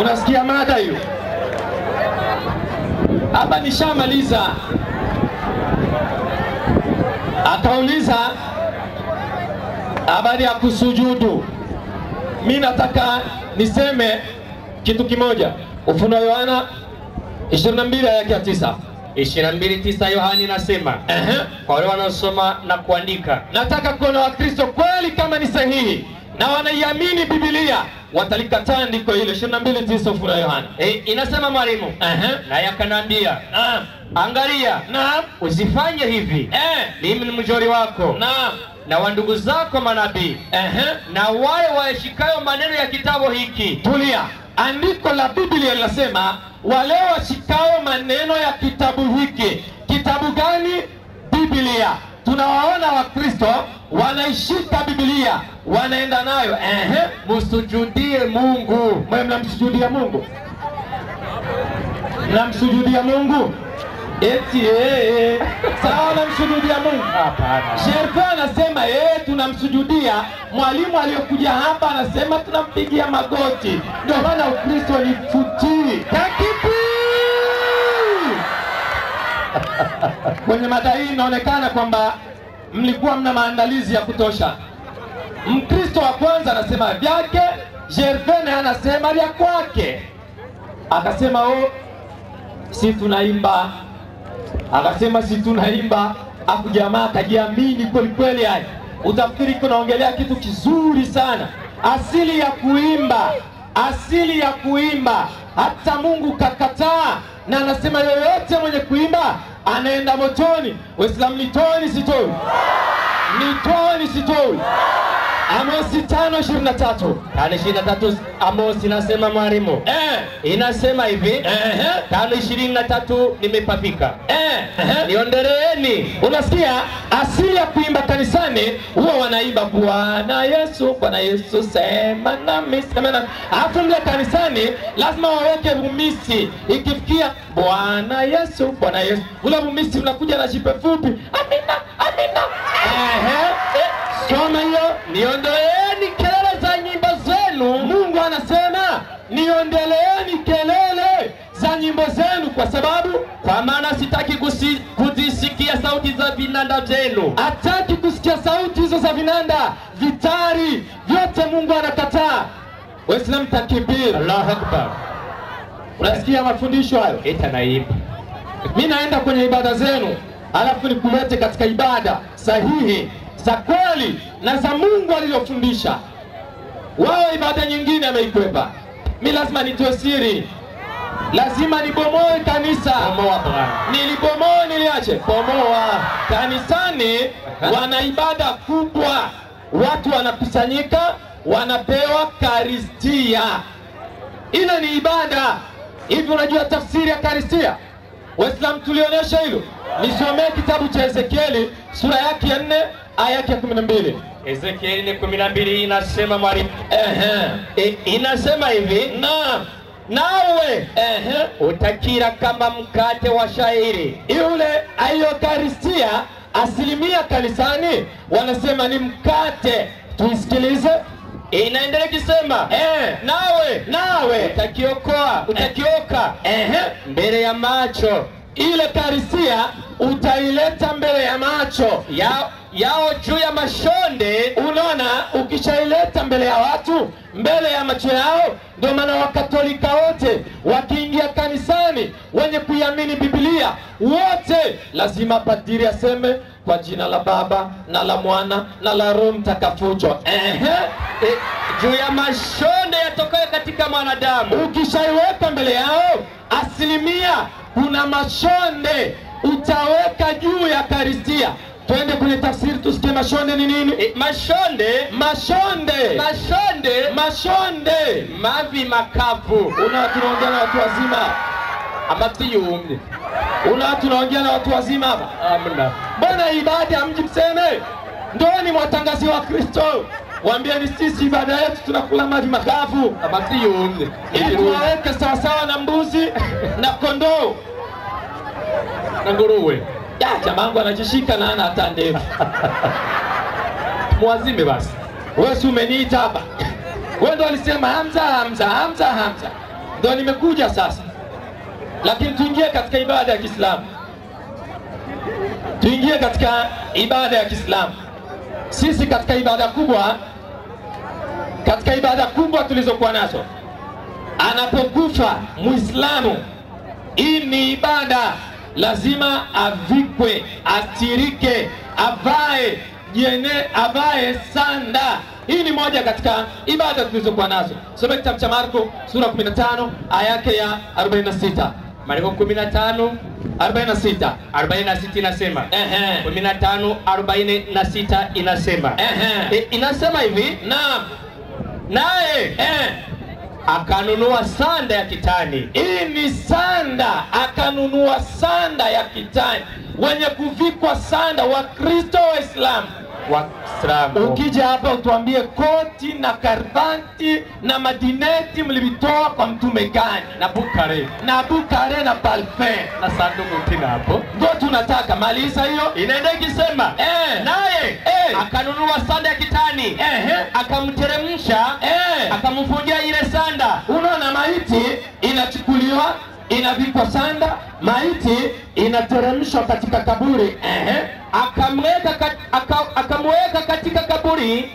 Unasikia mada hiyo? Hapa nishamaliza. Akauliza habari ya kusujudu. Mimi nataka niseme kitu kimoja. Ufunuo Yohana 22 aya ya 9. 22:9 Yohana inasema, kwa wale wanaosoma na kuandika, nataka kuona Wakristo kweli kama ni sahihi na wanaiamini Biblia watalikataa andiko hilo. 22:9 Ufunuo Yohana. Inasema mwalimu, na yakaniambia, naam, angalia, naam, usifanye hivi. Mimi ni mjoli wako, naam, na wa ndugu zako manabii, na wale waeshikayo maneno ya kitabu hiki. Tulia. Andiko la Biblia linasema wale washikao maneno ya kitabu hiki. Kitabu gani? Biblia. Tunawaona Wakristo wanaishika Biblia, wanaenda nayo. Msujudie Mungu. Mwe mnamsujudia Mungu? Mnamsujudia Mungu? Eti sawa, namsujudia Mungu? Hapana. Sheikh anasema tunamsujudia. Mwalimu aliyokuja hapa anasema tunampigia magoti. Ndio maana Ukristo ni futii. Takbir. Kwenye mada hii inaonekana kwamba mlikuwa mna maandalizi ya kutosha. Mkristo wa kwanza anasema vyake, Gervene anasema vya kwake. Akasema si tunaimba. Akasema si tunaimba. Afu jamaa kajiamini kweli kweli. Haya, utafikiri kunaongelea kitu kizuri sana. Asili ya kuimba, asili ya kuimba. Hata Mungu kakataa, na anasema yoyote mwenye kuimba anaenda motoni. Waislamu, nitoi sitoi? Nitoi sitoi? Amosi 5:23. 5:23 Amos inasema mwalimu, inasema hivi 5:23 nimepafika. Niondeleeni. Unasikia asili ya kuimba kanisani huwa wanaimba Bwana Yesu sema nami sema nami. Alafu mle kanisani lazima waweke vumisi. Ikifikia Bwana Yesu ule vumisi unakuja na jipe fupi. Amina amina. Soma hiyo. Niondoleeni kelele za nyimbo zenu. Mungu anasema niondeleeni kelele za nyimbo zenu, kwa maana sitaki kuzisikia sauti za vinanda vyenu. Hataki kusikia sauti hizo za vinanda, vitari, vyote Mungu anakataa. Waislamu takbir. Allahu Akbar. Unasikia mafundisho hayo? Eta naibu. Mimi naenda kwenye ibada zenu, alafu nikulete katika ibada sahihi za kweli na za Mungu aliyofundisha. Wao ibada nyingine ameikwepa. Mimi lazima nitoe siri. Lazima nibomoe kanisa. Bomoa bwana. Nilibomoa niliache. Bomoa. Kanisani wana ibada kubwa. Watu wanakusanyika, wanapewa karistia. Ile ni ibada. Hivi unajua tafsiri ya karistia? Waislamu tulionyesha hilo. Nisomee kitabu cha Ezekieli sura yake ya 4 aya yake ya 12. Ezekieli 12 inasema mwalimu. Inasema hivi, nawe utakira kama mkate wa shairi. Yule ayokaristia asilimia kanisani wanasema ni mkate. Tuisikilize. Inaendelea kusema nawe utakioka mbele ya macho. Ile karistia utaileta mbele ya macho yao juu ya mashonde. Unaona, ukishaileta mbele ya watu, mbele ya macho yao, ndio maana Wakatolika wote wakiingia kanisani, wenye kuiamini Biblia wote lazima padiri aseme kwa jina la Baba na la Mwana na la Roho Mtakatifu. Juu ya mashonde yatokayo katika mwanadamu. Ukishaiweka mbele yao, asilimia kuna mashonde utaweka juu ya karistia. Twende kwenye tafsiri tusikie mashonde ni nini? Mashonde mavi makavu. Tunaongea na watu wazima. Amatiyumye. Tunaongea na watu wazima hapa. Amina. Mbona ibada mji mseme? Ndooni mwatangazi wa Kristo. Waambieni sisi ibada yetu tunakula mavi makavu. Amatiyumye. Ili tuwaweke sawa sawa na mbuzi na kondoo na nguruwe. Jamangu anajishika na ana hata ndevu. Muazime basi. Wewe si umeniita hapa. Wewe ndo alisema Hamza. Ndio nimekuja sasa. Lakini tuingie katika ibada ya Kiislamu. Sisi katika ibada kubwa tulizokuwa nazo, anapokufa Muislamu, hii ni ibada. Lazima avikwe, astirike, avae sanda. Hii ni moja katika ibada tulizokuwa nazo. Soma kitabu cha Marko sura 15 aya yake ya 46. Marko 15:46 inasema. 15:46 inasema. Inasema hivi, naye akanunua sanda ya kitani. Hii ni sanda, akanunua sanda ya kitani. Wenye kuvikwa sanda wa Kristo Waislamu. Ukija hapa utuambie koti na karbanti na madineti mlivitoa kwa mtume gani? Na bukare na parfum na sanduku kina hapo. Ndio tunataka maliza hiyo. Inaenda ikisema naye akanunua sanda ya kitani, akamteremsha, akamfungia ile sanda. Unaona, maiti inachukuliwa, inavikwa sanda, maiti inateremshwa katika kaburi. Akamweka katika kaburi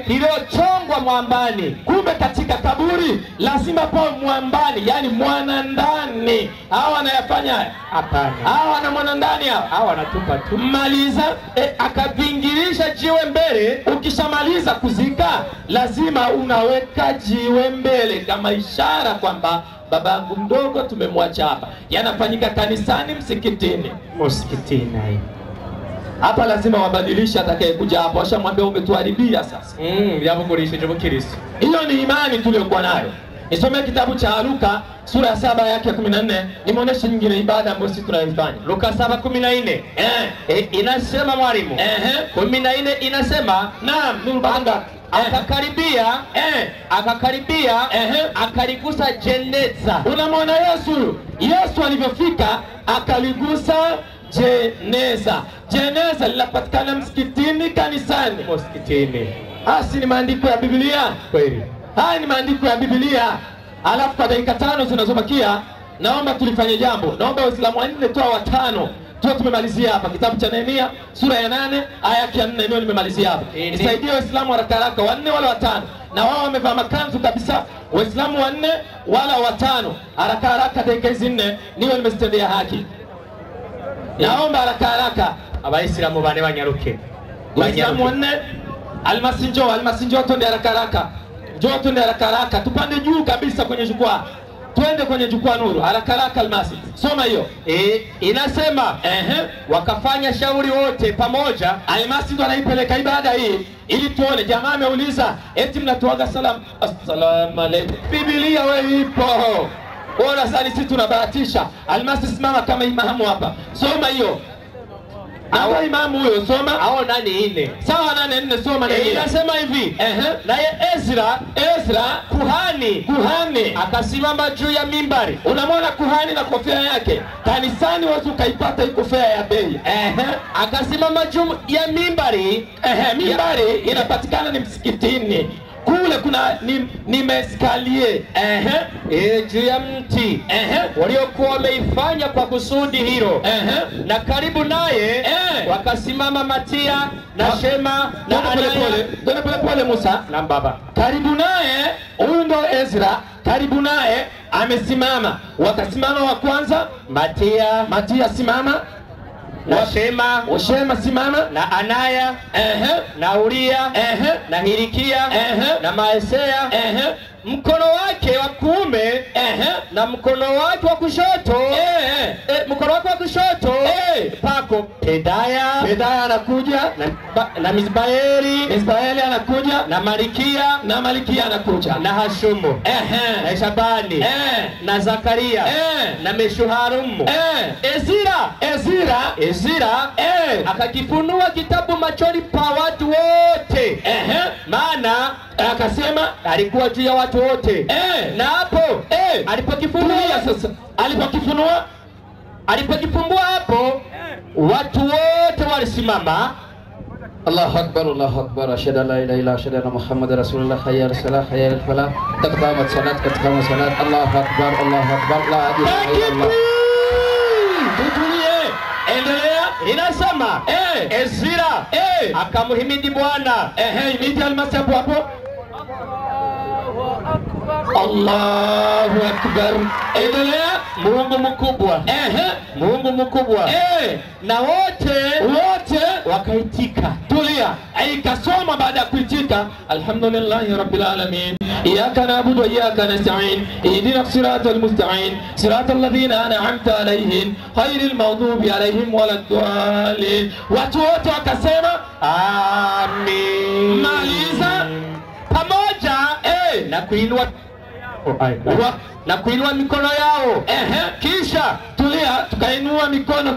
iliyochongwa mwambani. Kumbe katika kaburi lazima pawe mwambani, yani mwana ndani. Hawa wanayafanya? Hapana. Hawa wana mwana ndani hawa wanatupa tu. Maliza, akavingirisha jiwe mbele. Ukishamaliza kuzika, lazima unaweka jiwe mbele kama ishara kwamba babangu mdogo tumemwacha hapa. Yanafanyika kanisani, msikitini. Hapa lazima wabadilisha atakayekuja hapo. Washamwambia umetuharibia sasa. Yabukurisha Kristo. Hiyo ni imani tuliyokuwa nayo. Nisome kitabu cha Luka sura ya 7 yake ya 14, nimuoneshe nyingine ibada ambayo sisi tunaifanya. Luka 7:14. Inasema mwalimu. 14 inasema, naam, nurubanga akakaribia akaligusa jeneza. Unamwona Yesu alivyofika akaligusa jeneza. Jeneza linapatikana msikitini, kanisani, msikitini. Hasi ni maandiko ya Biblia Kweli. Haya ni maandiko ya Biblia. Alafu kwa dakika 5 zinazobakia naomba tulifanye jambo. Naomba Waislamu wanne toa watano. Tumemalizia hapa kitabu cha Nehemia sura ya 8 aya ya 4, ndio nimemalizia hapa. Nisaidie Waislamu haraka haraka, wanne wala watano. Na wao wamevaa makanzu kabisa. Waislamu wanne wala watano. Haraka haraka dakika hizi 4 niwe nimezitendea haki. Naomba haraka haraka Abaisilamu bane banyaruke. Waislamu wanne. Almasinjo twende haraka haraka. Njoo twende haraka haraka. Tupande juu kabisa kwenye jukwaa. Twende kwenye jukwaa Nuru. Haraka haraka Almasi. Soma hiyo. Inasema wakafanya shauri wote pamoja. Almasi ndo anaipeleka ibada hii ili tuone. Jamaa ameuliza eti mnatoaga salamu. Assalamu alaykum. Biblia wewe ipo. Bora sana sisi tunabahatisha. Almasi simama kama imamu hapa. Soma hiyo. Hawa imamu huyo soma. Hao nani ine? Sawa 8:4 soma nini? Inasema hivi. Naye Ezra kuhani akasimama juu ya mimbari. Unamwona kuhani na kofia yake. Kanisani watu kaipata hii kofia ya bei. Akasimama juu ya mimbari. Mimbari inapatikana ni msikitini. Kule kuna ni meskalie juu ya mti waliokuwa wameifanya kwa kusudi hilo. Na karibu naye wakasimama Matia na Shema na Anania. Pole Musa na baba. Karibu naye huyu ndo Ezra, karibu naye amesimama. Wakasimama wa kwanza Matia simama, na Shema simama, na Anaya na Uria na Hilikia na Maesea mkono wake wa kuume na mkono wake wa kushoto mkono wake wa kushoto pako Pedaya anakuja na Misbaeli anakuja na Malikia anakuja na Hashumu na Shabani na Zakaria na Meshuharumu. Ezra akakifunua kitabu machoni pa watu wote. Maana akasema alikuwa juu ya watu wote. Na hapo alipokifunua hapo watu wote walisimama. Allahu Akbar, ashhadu an la ilaha illa ashhadu anna Muhammadar Rasulullah, hayya ala salah, hayya ala falah, taqamat salat, Allahu Akbar, la ilaha illa Allah. Tutulie, endelea. Inasema Ezra akamhimidi Bwana. Himidi Almasi hapo. Allahu Akbar. Endelea. Mungu mkubwa. Mungu mkubwa. Na wote wakaitika. Tulia. Ikasoma baada ya kuitika, alhamdulillahi rabbil alamin. Iyyaka na'budu wa iyyaka nasta'in. Ihdinas siratal mustaqim. Siratal ladhina an'amta alayhim, ghayril maghdubi alayhim waladdallin. Watu wote wakasema amin. Maliza pamoja na kuinua mikono yao. Kisha tulia, tukainua mikono,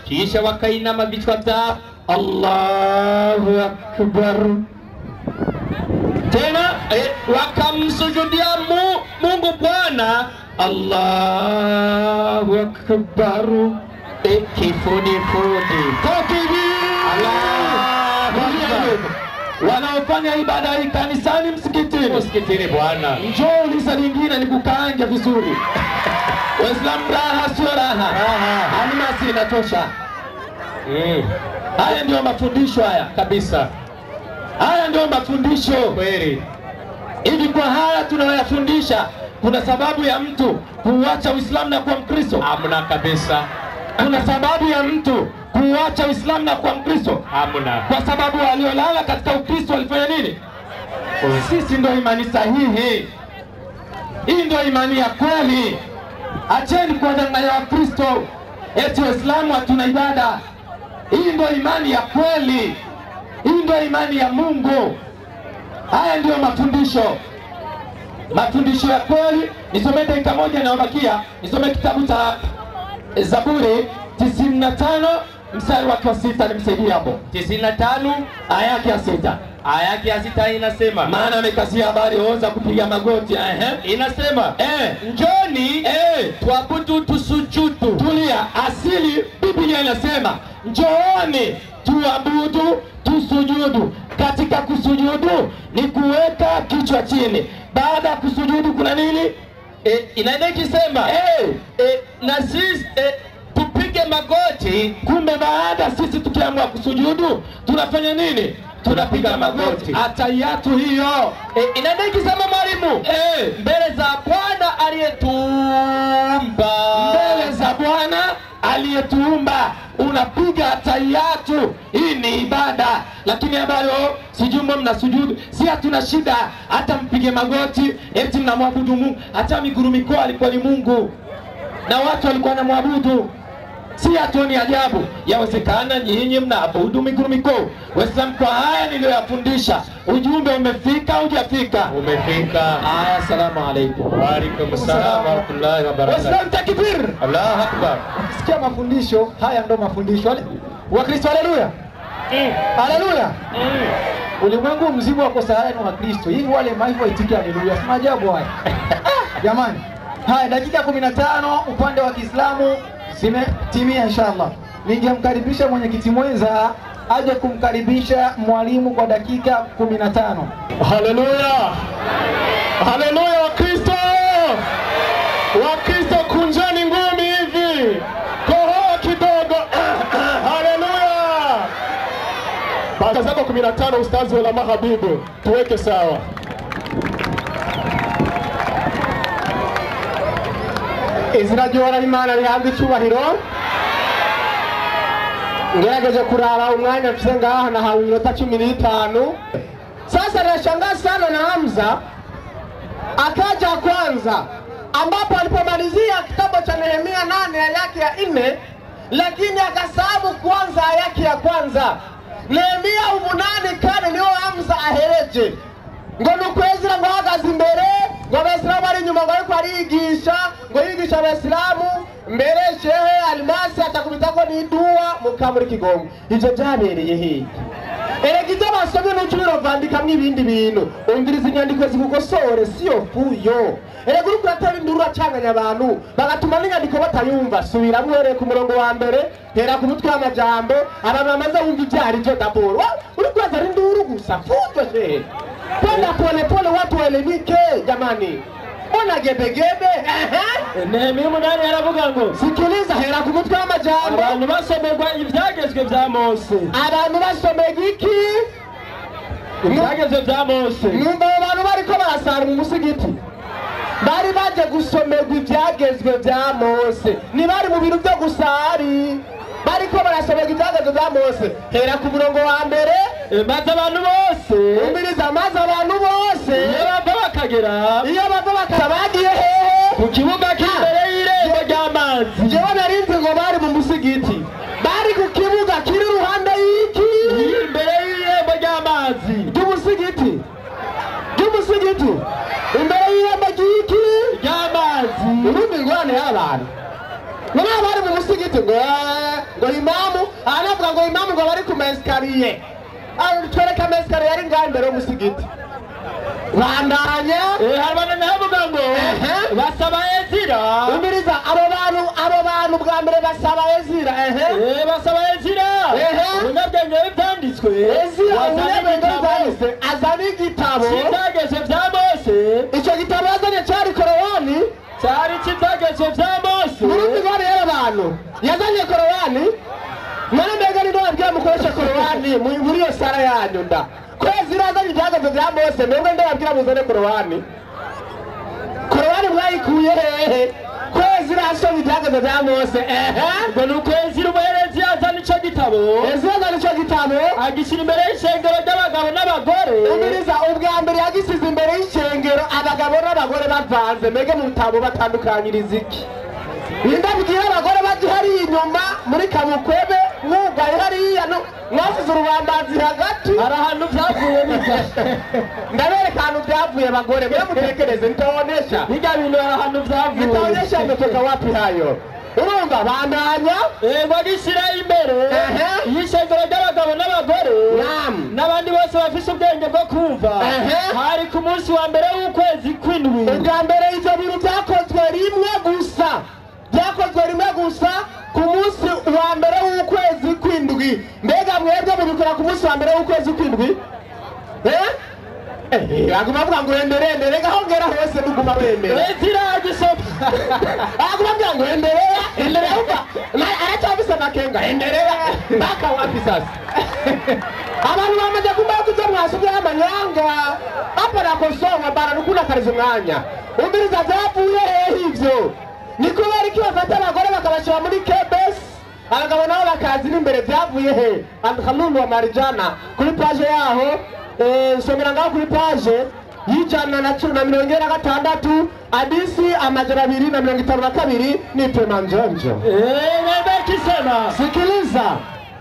kisha wakainama vichwa vyao. Allahu Akbar. Tena wakamsujudia Mungu Bwana. Allahu Akbar. Kifudifudi. Wanaofanya ibada hii kanisani, msikitini Bwana. Njoo uliza lingine nikukaange vizuri. Waislamu raha sio raha. Almasi inatosha. Haya ndio mafundisho haya kabisa. Haya ndio mafundisho kweli. Hivi kwa haya tunayoyafundisha kuna sababu ya mtu kuacha Uislamu na kuwa Mkristo? Hamna kabisa. Kuna sababu ya mtu kuacha Uislamu na kuwa Mkristo? Hamna. Kwa sababu waliolala katika Ukristo walifanya nini? Sisi ndio imani sahihi. Hii ndio imani ya kweli. Acheni kuwadanganya Wakristo eti Waislamu hatuna ibada. Hii ndio imani ya kweli. Hii ndio imani ya Mungu. Haya ndio mafundisho. mafundisho ya kweli. Nisome dakika moja inayobakia, nisome kitabu cha Zaburi 95 mstari wa 6, nimsaidie hapo. 95 aya yake ya 6. Aya yake ya 6 inasema, maana amekazia habari oza kupiga magoti. Inasema njoni tuabudu tusujudu. Tulia, asili Biblia inasema njooni tuabudu tusujudu. Katika kusujudu ni kuweka kichwa chini. Baada ya kusujudu kuna nini? Inaenda ikisema na sisi tupige magoti. Kumbe baada sisi tukiamua kusujudu tunafanya nini? Tunapiga magoti. Atayatu hiyo inaenda ikisema mwalimu, mbele za Bwana aliyetuumba, mbele za Bwana aliyetuumba unapiga atayatu. Hii ni ibada. Lakini habari sijui mnasujudu, si hatuna shida, hata mpige magoti eti mnamwabudu Mungu. Hata migurumiko alikuwa ni Mungu na watu walikuwa wanamwabudu. Si hatoni ajabu. Yawezekana nyinyi mnaabudu migurumiko. Waislamu, kwa haya niliyoyafundisha ujumbe umefika hujafika? Umefika. Aya, salamu alaykum. Wa alaykum assalam wa rahmatullahi wa barakatuh. Waislamu takbir. Allahu akbar. Sikia mafundisho haya, ndo mafundisho wa Kristo. Haleluya. Haleluya. Ulimwengu mzima wako sahaya na Kristo. Hivi wale maifu waitikia haleluya. Si maajabu haya. Jamani. Haya, dakika 15 upande wa Kiislamu zimetimia inshallah. Ningemkaribisha mwenyekiti mwenza aje kumkaribisha mwalimu kwa dakika 15. Haleluya. Haleluya Wakristo. Wakristo kunjani ngumi hivi. Kohoa kidogo. Haleluya. Baka zako 15 ustazi wala mahabibu. Tuweke sawa. Izina ry'Uhoraho Imana rihabwe icyubahiro. Ngerageje kurara umwanya mfite ngaha na hawe minota 15. Sasa nashangaa sana na Hamza akaja kwanza, ambapo alipomalizia kitabu cha Nehemia 8 aya yake ya 4, lakini akasahabu kwanza aya yake ya kwanza. Nehemia 8 kane niyo Hamza ahereje ngo nukwezira ngo hagaze imbere ngo Abasilamu ari nyuma ngo ariko arigisha ngo yigisha Abasilamu mbere shehe Almasi atakubitako ni dua mukamuri Kigongo. Ivyo byabereye he? Eregito basomye n'ucubiro vandika mw'ibindi bintu. Umviriza inyandiko zigukosore siyo fuyo. Erego uri kuratera induru acanganya abantu bagatuma n'inyandiko batayumva. Subira mwere ku murongo wa mbere, hera ku mutwe w'amajambo, abantu bamaze wumva ibyari byo daboro. Uri kurazara induru gusa fujo shehe. Kwenda pole pole watu waelimike jamani. Ona gebegebe. Nehemia 8 aravuga ngo sikiliza, hera ku mutwe w'amajambo, abantu basomerwa ibyagezwe bya Mose. Abantu basomerwa iki? Ibyagezwe bya Mose. Numva abantu bariko barasara mu musigiti, bari baje gusomerwa ibyagezwe bya Mose. Ni bari mu bintu byo gusari, bariko barasomerwa ibyagezwe bya Mose. Hera ku murongo wa mbere, maze abantu bose umiriza, maze abantu bose iyo bava bakagera bagiye hehe? Ku kibuga k'imbere y'irembo ry'amazi. Jewe narinzi ngo bari mu musigiti, bari ku kibuga kiri ruhande y'iki? Imbere y'irembo ry'amazi ry'umusigiti. Ry'umusigiti imbere y'irembo ry'iki? Ry'amazi. Ubundi ngwane y'abantu none bari mu musigiti ngo imamu aravuga ngo imamu ngo bari ku meskariye. Twereka meskariye ari ngaho imbere y'umusigiti. Bandanya harabana navuga ngo basaba Ezira. Umiriza abo bantu bwa mbere basaba Ezira. Basaba Ezira. Unyabwenge byanditswe. Ezira unyabwenge azana igitabo cy'ibyagezwe bya Mose. Icyo gitabo yazanye cyari Korowani, cyari cy'ibyagezwe bya Mose. Muri ngari y'abantu yazanye Korowani. None mbega ni ndababwira mukoresha Korowani muri yo sara yanyu nda. Kwezi razanye ibyagezwe bya Mose, mbega ndababwira muzane Korowani. Korowani mwayikuye hehe? Kwezi rasomye ibyagezwe bya Mose. Ngo nukwezi ruberezi yazana ico gitabo. Yazana ico gitabo agishira imbere y'ishengero ry'abagabo n'abagore. Umiriza ubwa mbere yagisize imbere y'ishengero abagabo n'abagore bavanze, mbega mutabo batandukanyiriza iki? Ndabwira abagore baje hari inyuma muri Kamukwebe mwugaye hariya mwasize urubambazi hagati hari ahantu byavuye ndabereka ahantu byavuye bagore mwe mutekereze nitaonesha bijya bintu hari ahantu byavuye nitaonesha imetoka wapi hayo urumva bandanya bagishyira imbere y'ishengero ry'abagabo n'abagore n'abandi bose bafise ubwenge bwo kumva hari ku munsi wa mbere w'ukwezi kw'indwi ubwa mbere ivyo bintu byakozwe rimwe gusa ku munsi wa mbere w'ukwezi kw'indwi mbega mwebwe mubikora ku munsi wa mbere w'ukwezi kw'indwi aguma avuga ngo enderere gaho ngera hose nuguma wemera ziragisoma aguma avuga ngo enderere umva aracyabisa makenga enderere mpaka wapi sasa abantu bamaze kumara kuja mwasubye amanyanga hapa nakosonga bara nukuna karizo mwanya umbiriza byavuye hivyo niko bari kibafata abagore bakabashira muri KBS abagabo nabo bakazi n'imbere byavuye he Al-Khalulu wa Marijana kuri page yaho somera ngaho kuri page y'ijana na 146 hadisi amajana 252 ni Pema Njonjo kisema sikiliza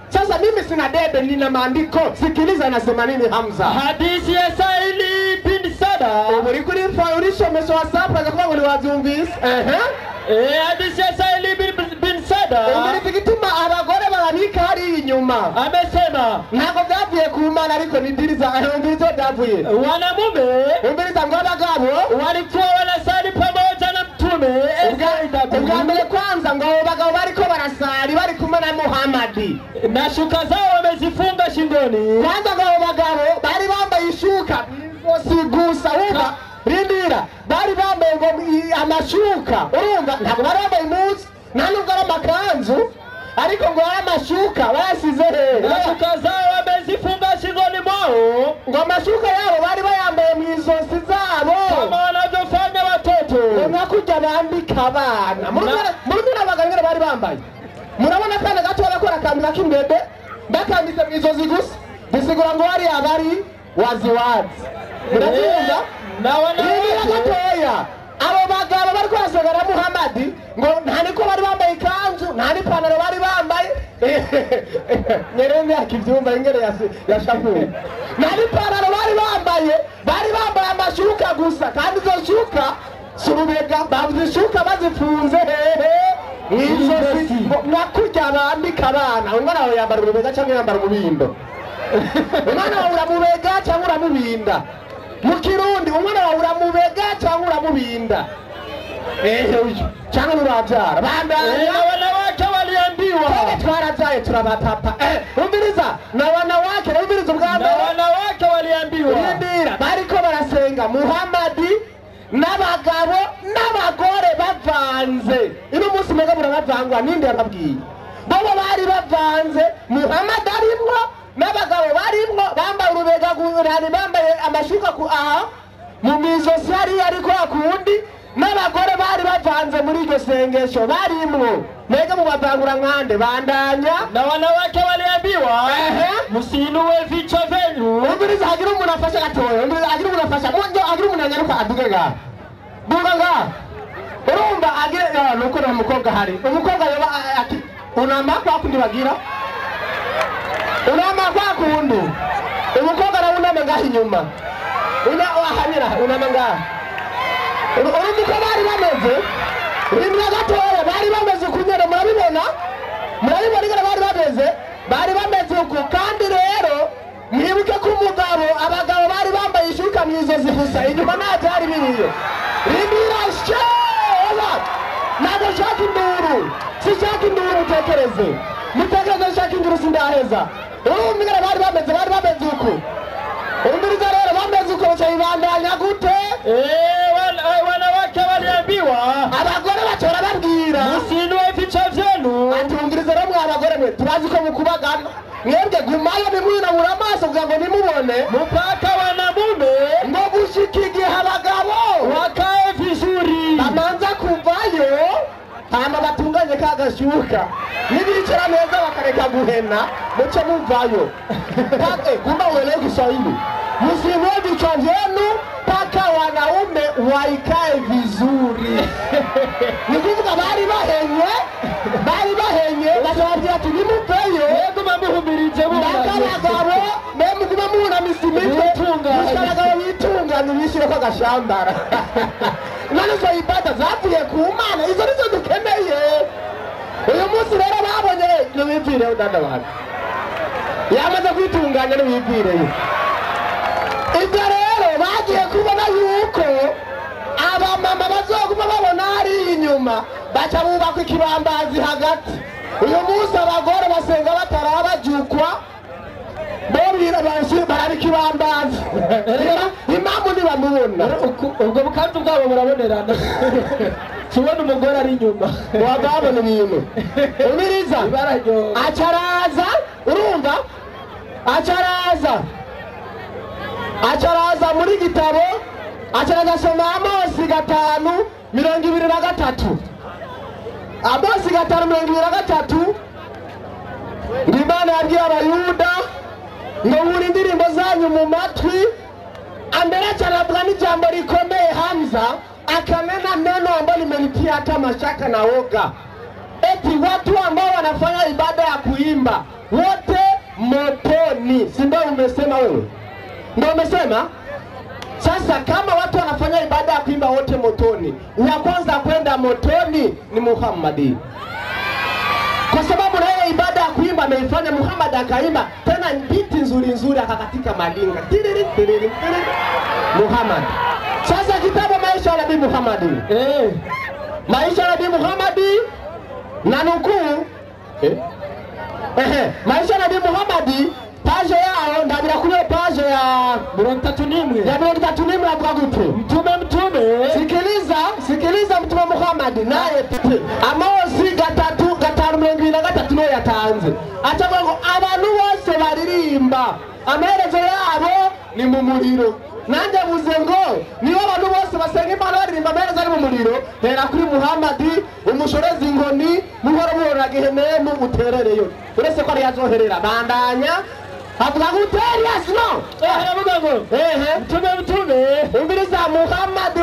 sasa mimi sina debe nina maandiko sikiliza nasema nini Hamza hadisi ya Saili bin Sada uri kuri urisomesha WhatsApp akakuwa uri wazumvise hadisi ya Saili bin Sada uri gituma abagore barabika hari inyuma amesema nako byavuye ku Mana ariko nidiriza ahongizo byavuye wanamume umbiriza ngo abagabo walikuwa wanasali pamoja na mtume ubwa mbere kwanza ngo abagabo bariko barasali bari kumwe na Muhammadi na shuka zao wamezifunga shingoni kwanza ngo abagabo bari bambaye ishuka sigusa uba rindira bari bambaye amashuka urumva ntabwo bari bambaye impuzu nta nubwo ari amakanzu ariko ngo ari amashuka bayasize na shuka zao wamezifunga shingoni mwao ngo amashuka yabo bari bayambaye mu izosi zabo kama wanavyofanya watoto nakujya bambika abana murumuna abagangere bari bambaye murabona akana gato barakora akantu k'imbebe bakambitse mu izosi gusa bisigura ngo hari abari waziwazi murabyumva gatoya abo bagabo bari kwasogera Muhammadi ngo nta niko bari bambaye ikanzu nta n'ipantaro bari bambaye nyerende akivyumva ingere yashavuye nta n'ipantaro bari bambaye amashuka gusa kandi izo shuka surubega bazishuka bazifunze izosi nakujya bambika abana umwana wawe yambara urubega cyangwa yambara umubindo umwana wawe uramubega cyangwa uramubinda mu Kirundi umwana wawe uramubega cyangwa uramubinda cyangwa urabyara bandanya wanawake waliambiwa twarazaye turabapapa umbiriza na wanawake umbiriza ubwambere na wanawake waliambiwa ndira bariko barasenga Muhammadi n'abagabo n'abagore bavanze ino munsi mega burabavangwa ninde yababwiye bobo bari bavanze Muhammad arimwo n'abagabo barimwo bambaye urubega gurani bambaye amashuka ku aha mu mizosi yari ariko akundi n'abagore bari bavanze muri iryo sengesho barimwo mega mubavangura nkande bandanya na wanawake waliambiwa musinuwe vichwa vyenu umbiriza hagira umuntu afasha gatoya umbiriza hagira umuntu afasha munjo hagira umuntu anyaruka aduge nga duga nga urumva agire nuko na mukobwa hari umukobwa yoba ati unama kwa kundi bagira unama kwa kundi umukobwa na unama ngaho inyuma wahanyira unama ngaho urumva bari bameze rimwe gatoya bari bameze kunyere murabibona bari bameze uko kandi rero mwibuke ko umugabo abagabo bari bambaye ishuka mu izosi gusa inyuma nta byari biriyo rindira shema ntabwo nshaka induru sinshaka induru mutekereze nshaka induru sindaheza urumva bari bameze uko umbiriza rero bameze uko bacayibandanya gute wanawake waliambiwa abagore batora babwira musinuwe vichwa vyenu atungiriza rero mwa abagore mwe turazi ko mukubagana mwebwe gumayo nimwinabura amaso kugira ngo nimubone mpaka wanamume ngo gushika igihe abagabo wakae vizuri bamanza kuvayo hama batunganye kagashuka nibicara neza bakareka guhena muce muvayo kumba uelewe Kiswahili musinuwe vichwa vyenu mpaka wanaume waikae vizuri ni kuvuga bari bahenye bakababwira ati nimuveyo nishire kwa gashambara none zo ibada zavuye ku Mana izo nizo dukeneye uyu munsi rero babonye n'ibivire udanda bantu yamaze kwitunganya n'ibivire ibyo rero bagiye kubona yuko abamama bazoguma babona ari inyuma baca bubaka ikibambazi hagati uyu munsi abagore basenga batarabajukwa bobwira banshi barabikibambazi impamvu ntibamubona ubwo bukanzu bwabo burabonerana tubona umugore ari inyuma wababona ibintu umiriza acaraza urumva acaraza muri gitabo acaraza soma Amosi 5:23 Amosi 5:23 Imana yabwiye abayuda ngo muri indirimbo zanyu mu matwi ambere cyarabwa n'ijambo rikomeye Hamza akanena neno ambalo limenitia hata mashaka na woga eti watu ambao wanafanya ibada ya kuimba wote motoni. Si ndio umesema wewe? Ndio umesema? Sasa kama watu wanafanya ibada ya kuimba wote motoni, wa kwanza kwenda motoni ni Muhammad. Kwa sababu na yeye ibada ya kuimba ameifanya Muhammad, akaimba tena biti nzuri akakatika malinga. Muhammad. Sasa kitabu maisha ya Nabii Muhammad. Maisha ya Nabii Muhammad na nukuu maisha ya Nabii Muhammad page yao ndabira kuri page ya 31 ya 31 avuga gute mtume sikiliza mtume Muhammad naye Amosi 3:23 no yatanze acavuga ngo abantu bose baririmba amaherezo yabo ni mu muriro. Nanjye buze ngo niba abantu bose basenga Imana baririmba amaherezo ari mu muriro, hera kuri Muhammad umushorezi ingoni muhora muhora gehemu uterereyo uretse ko ari yazoherera bandanya avuga gute Elias no aravuga ngo mtume umbiriza Muhammad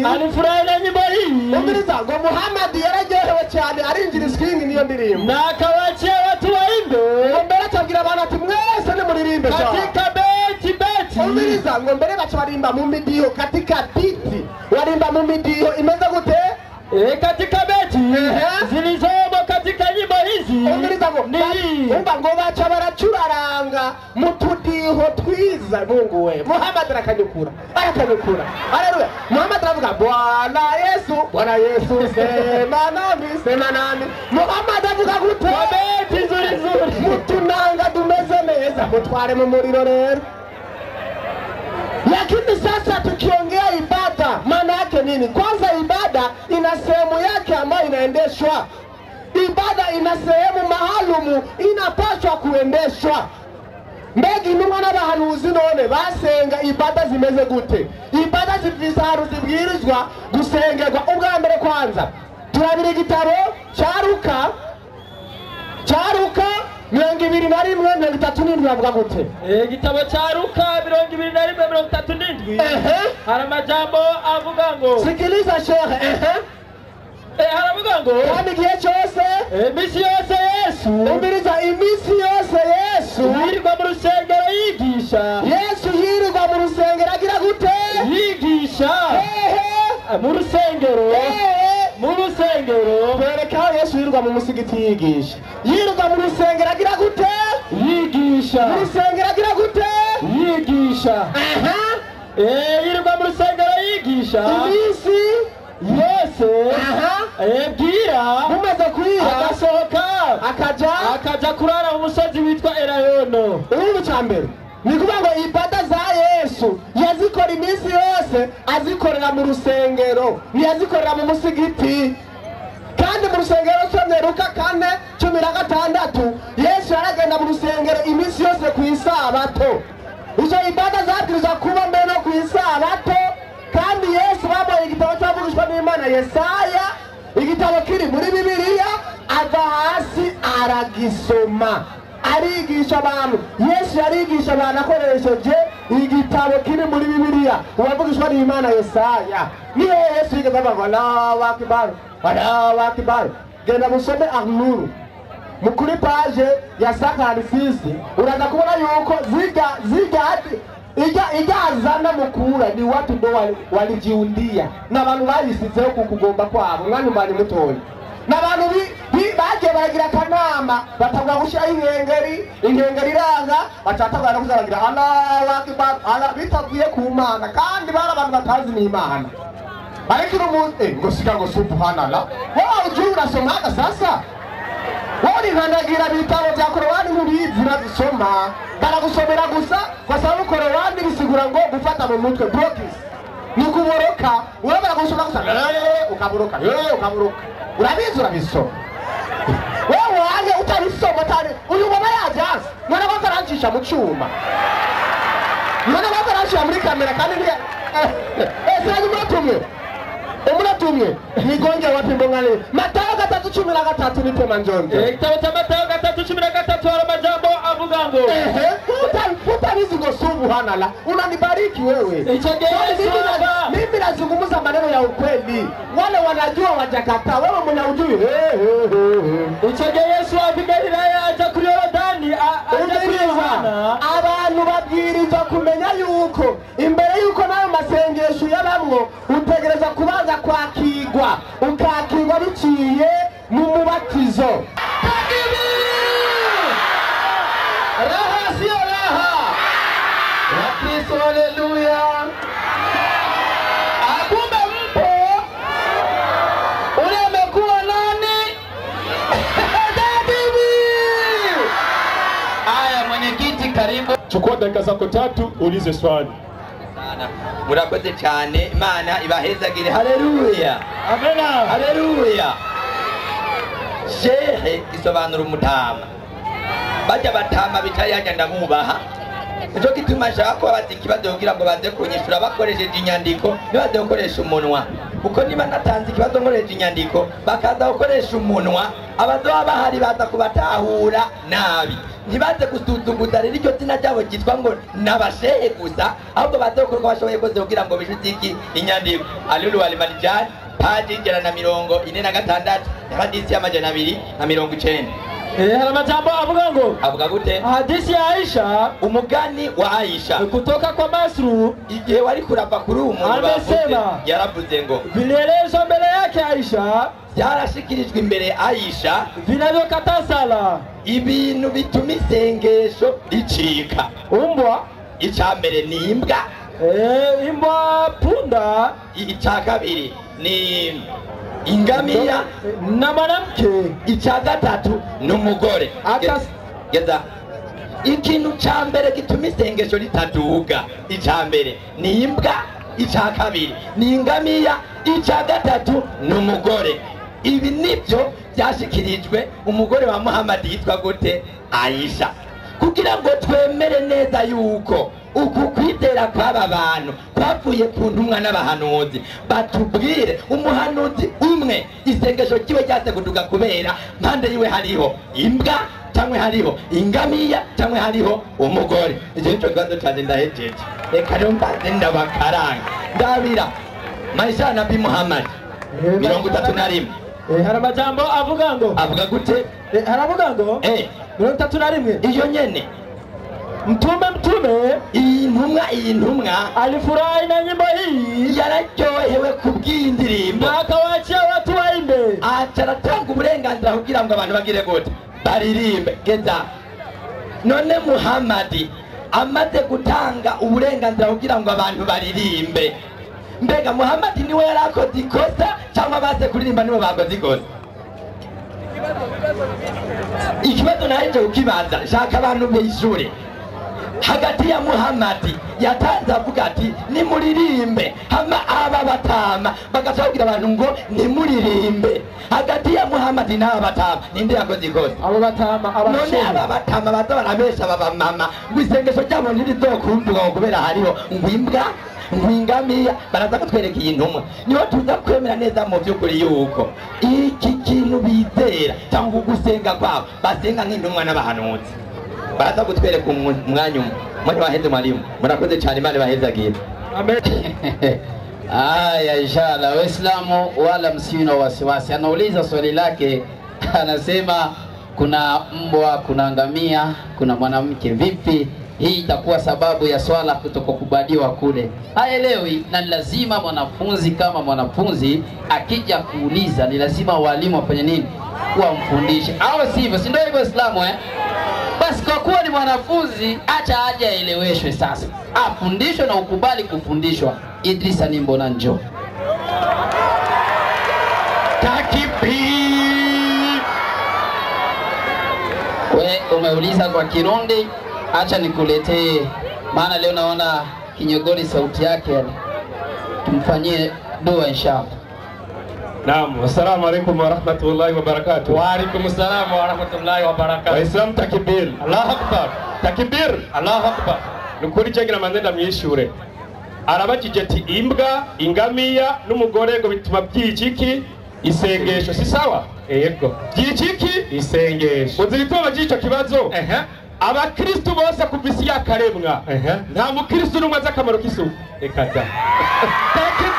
alifurahi nyimbo hii umbiriza ngo Muhammad yarajehewe cyane arinjira screen niyo ndirimbo nakawache watu waimbe mbere cyabwira abantu ati mwese ni muririmbe katika beti umbiriza ngo mbere bacha barimba mu midiho katika biti warimba mu midiho imeze gute katika beti zilizomo katika nyimbo hizi umbiriza ngo umba ngo bacha baracuraranga mutudiho twiza Mungu we Muhammad arakanyukura haleluya. Muhammad aravuga Bwana Yesu sema nami Muhammad avuga gute beti nzuri mutunanga dumeze neza mutware mu muriro rero. Lakini sasa tukiongea ibada maana yake nini? Kwanza ibada ina sehemu yake ambayo inaendeshwa. Ibada ina sehemu maalumu inapaswa kuendeshwa. Mbegi n'umwana w'abahanuzi none basenga ibada zimeze gute? Ibada zivisaru zibwirizwa gusengerwa ubwa mbere. Kwanza turabira igitabo cya Luka 21:37 avuga gute? Igitabo cya Luka 21:37 hari amajambo avuga ngo sikiliza shehe haravuga ngo kandi gihe cyose imisi yose Yesu umbiriza imisi yose Yesu yirirwa mu rusengero yigisha. Yesu yirirwa mu rusengero agira gute? Yigisha mu rusengero bereka Yesu yirirwa mu musigiti yigisha. Yirirwa mu rusengero agira gute? Yigisha. Mu rusengero agira gute? Yigisha. Yirirwa mu rusengero yigisha imisi yose bwira mumaze kwira agasohoka akaja kurara mu musozi witwa Elayono. Ubu cyambere ni kuvuga ngo ibada za Yesu yazikora iminsi yose azikorera mu rusengero, ntiyazikorera mu musigiti. Kandi mu rusengero cyo Luka 4:16 Yesu yaragenda mu rusengero iminsi yose ku isabato. Izo ibada zabwirizwa kuba mbere no ku isabato. Kandi Yesu babaye igitabo cyavugishwa n'Imana Yesaya, igitabo kiri muri Bibiliya, ava hasi aragisoma arigisha abantu. Yesu yarigisha abantu akoresheje igitabo kiri muri Bibiliya wavugishwa n'Imana Yesaya. Niyo Yesu yigeze ngo Allahu Akbar genda musome Arnuru mukuri page ya 56 uraza kubona yuko ziga ijazana mukura ni watu ndo walijiundia na abantu bayisizeho kukugomba kwabo mwanya mbani mutoyi n'abantu bagiye baragira akanama batagwa gushiraho inkengeri iranga batatagwa no kuzabagira Allahu Akbar ala bitavuye ku Mana kandi bari abantu batazi n'Imana barikira umuntu ngo sika ngo subhanallah wao ujuru nasomaka sasa wali handagira bitabo bya Korowani mubizi bazisoma baragusomera gusa kwa sababu Korowani bisigura ngo gufata mu mutwe blocks ni kuboroka wewe baragusoma gusa ukaboroka urabizi urabisoma wewe wange utabisoma tane uyu mama yajaze mwana bakarancisha mu cyuma mwana bakarancisha muri kamera kandi ni sasa umuratumye nigonge wapi mbongale Matayo 3:13 nipe manjonjo Igitabo cya Matayo 3:13 hari amajambo avuga ngo utabizi ngo subhanallah unanibariki wewe icyo gihe mimi nazungumza maneno ya ukweli wale wanajua wajakata wewe mwenye ujui icyo gihe Yesu abigarira aja kuri Yorodani aja kuri Yohana abantu babwiriza kumenya yuko imbere yuko nayo masengesho yabamwo utegereza kubanza kwakirwa ukakirwa biciye mu mubatizo raha sio raha Wakristo haleluya akumbe mpo ule amekuwa nani David aya mwenyekiti karibu Chukua dakika zako 3 ulize swali. murakoze cyane Imana ibahezagire haleluya Amena. haleluya shehe isobanura umutama bajya batama bicaye hajya ndamubaha icyo gituma nshaka ko bazi ikibazo kugira ngo baze kunyishura bakoresheje inyandiko nibaze gukoresha umunwa kuko niba natanze ikibazo nkoresheje inyandiko bakaza gukoresha umunwa abazoba bahari baza kubatahura nabi ntibaze gusuzugura rero iryo zina ryabo ryitwa ngo nabashehe gusa ahubwo baze gukora uko bashoboye kose kugira ngo bishuze iki inyandiko Alulu Al-Marjan paji 146 hadisi ya 290 hari amajambo avuga ngo avuga gute hadithi ya Aisha umugani wa Aisha kutoka kwa Masru igihe wari kurava kuri umuntu amesema yaravuze ngo vilelezwa mbele yake Aisha byarashikirijwe imbere Aisha vinavyokatazala ibintu bituma isengesho ricika umbwa icya mbere ni imbwa imbwa punda icya kabiri ni ingamiya na mwanamke icya gatatu ni umugore geza ikintu cya mbere gituma isengesho ritaduga icya mbere ni imbwa icya kabiri ni ingamiya icya gatatu ni umugore ibi nibyo byashyikirijwe umugore wa Muhammad yitwa gute Aisha kugira ngo twemere neza yuko uku kwitera kw'aba bantu kwavuye ku ntumwa n'abahanuzi batubwire umuhanuzi umwe isengesho kiwe cyase kuduga kubera mpande yiwe hariho imbwa cyangwa hariho ingamiya cyangwa hariho umugore icyo cyo kibazo cyane ndahejeje reka rero mbanze ndabakaranga ndabira maisha ya Nabii Muhammad 31 hari amajambo avuga ngo avuga gute haravuga ngo 31 iyo nyene mtume iyi ntumwa alifurahi na nyimbo hii yararyohewe kubw'indirimbo na akawaachia watu waimbe acaratanga uburenganzira kugira ngo abantu bagire gute baririmbe geza none Muhammad amaze gutanga uburenganzira kugira ngo abantu baririmbe mbega Muhammad niwe yarakoze ikosa cyangwa baze kuririmba niwe bakoze ikosa ikibazo naje ukibaza shaka abantu b'ishure hagati ya Muhammad yatanze avuga ati nimuririmbe hama aba batama bagasabwira abantu ngo nimuririmbe hagati ya Muhammad n'aba batama ninde yakoze ikosa abo batama none aba batama bazabesha baba mama ngo isengesho cyabo ntirizokumvuga kubera hariho ngwimbwa ngwingamiya baraza kutwereka iyi ntumwa niho tuza kwemera neza mu by'ukuri yuko iki kintu bizera cyangwa gusenga kwabo basenga nk'intumwa n'abahanuzi baraza kutwereka umwanya umwe mwanya waheze mwalimu murakoze cyane Imana bahezagira amen Aya, inshallah Waislamu wala msiwe na wasiwasi. Anauliza swali lake, anasema kuna mbwa, kuna ngamia, kuna mwanamke. Vipi hii itakuwa sababu ya swala kutokukubaliwa kule. Haelewi, na lazima mwanafunzi kama mwanafunzi akija kuuliza ni lazima walimu wafanye nini? Wamfundishe, au sivyo? Si ndio hivyo Islamu Basi kwa kuwa ni mwanafunzi, acha aje aeleweshwe sasa, afundishwe na ukubali kufundishwa. Idrisa Nimbona njoo. Takbir. We umeuliza kwa Kirundi, acha nikuletee, maana leo naona Kinyogoli sauti yake, tumfanyie dua inshallah. Naam, assalamu alaikum wa rahmatullahi wa barakatuh. Wa alaikum assalam wa rahmatullahi wa barakatuh. Waislam takbir. Allahu akbar. Takbir. Allahu akbar. Nukuri cyagira manzenda myishure. Arabakije ati imbwa, ingamiya n'umugore ngo bituma byiciki isengesho, si sawa? Yego. Byiciki isengesho. Uziritoba cyico kibazo. Abakristo bose kuvisi yakaremwa. Nta mukristo numwe azakamaro k'isuku. Ekata. Takbir.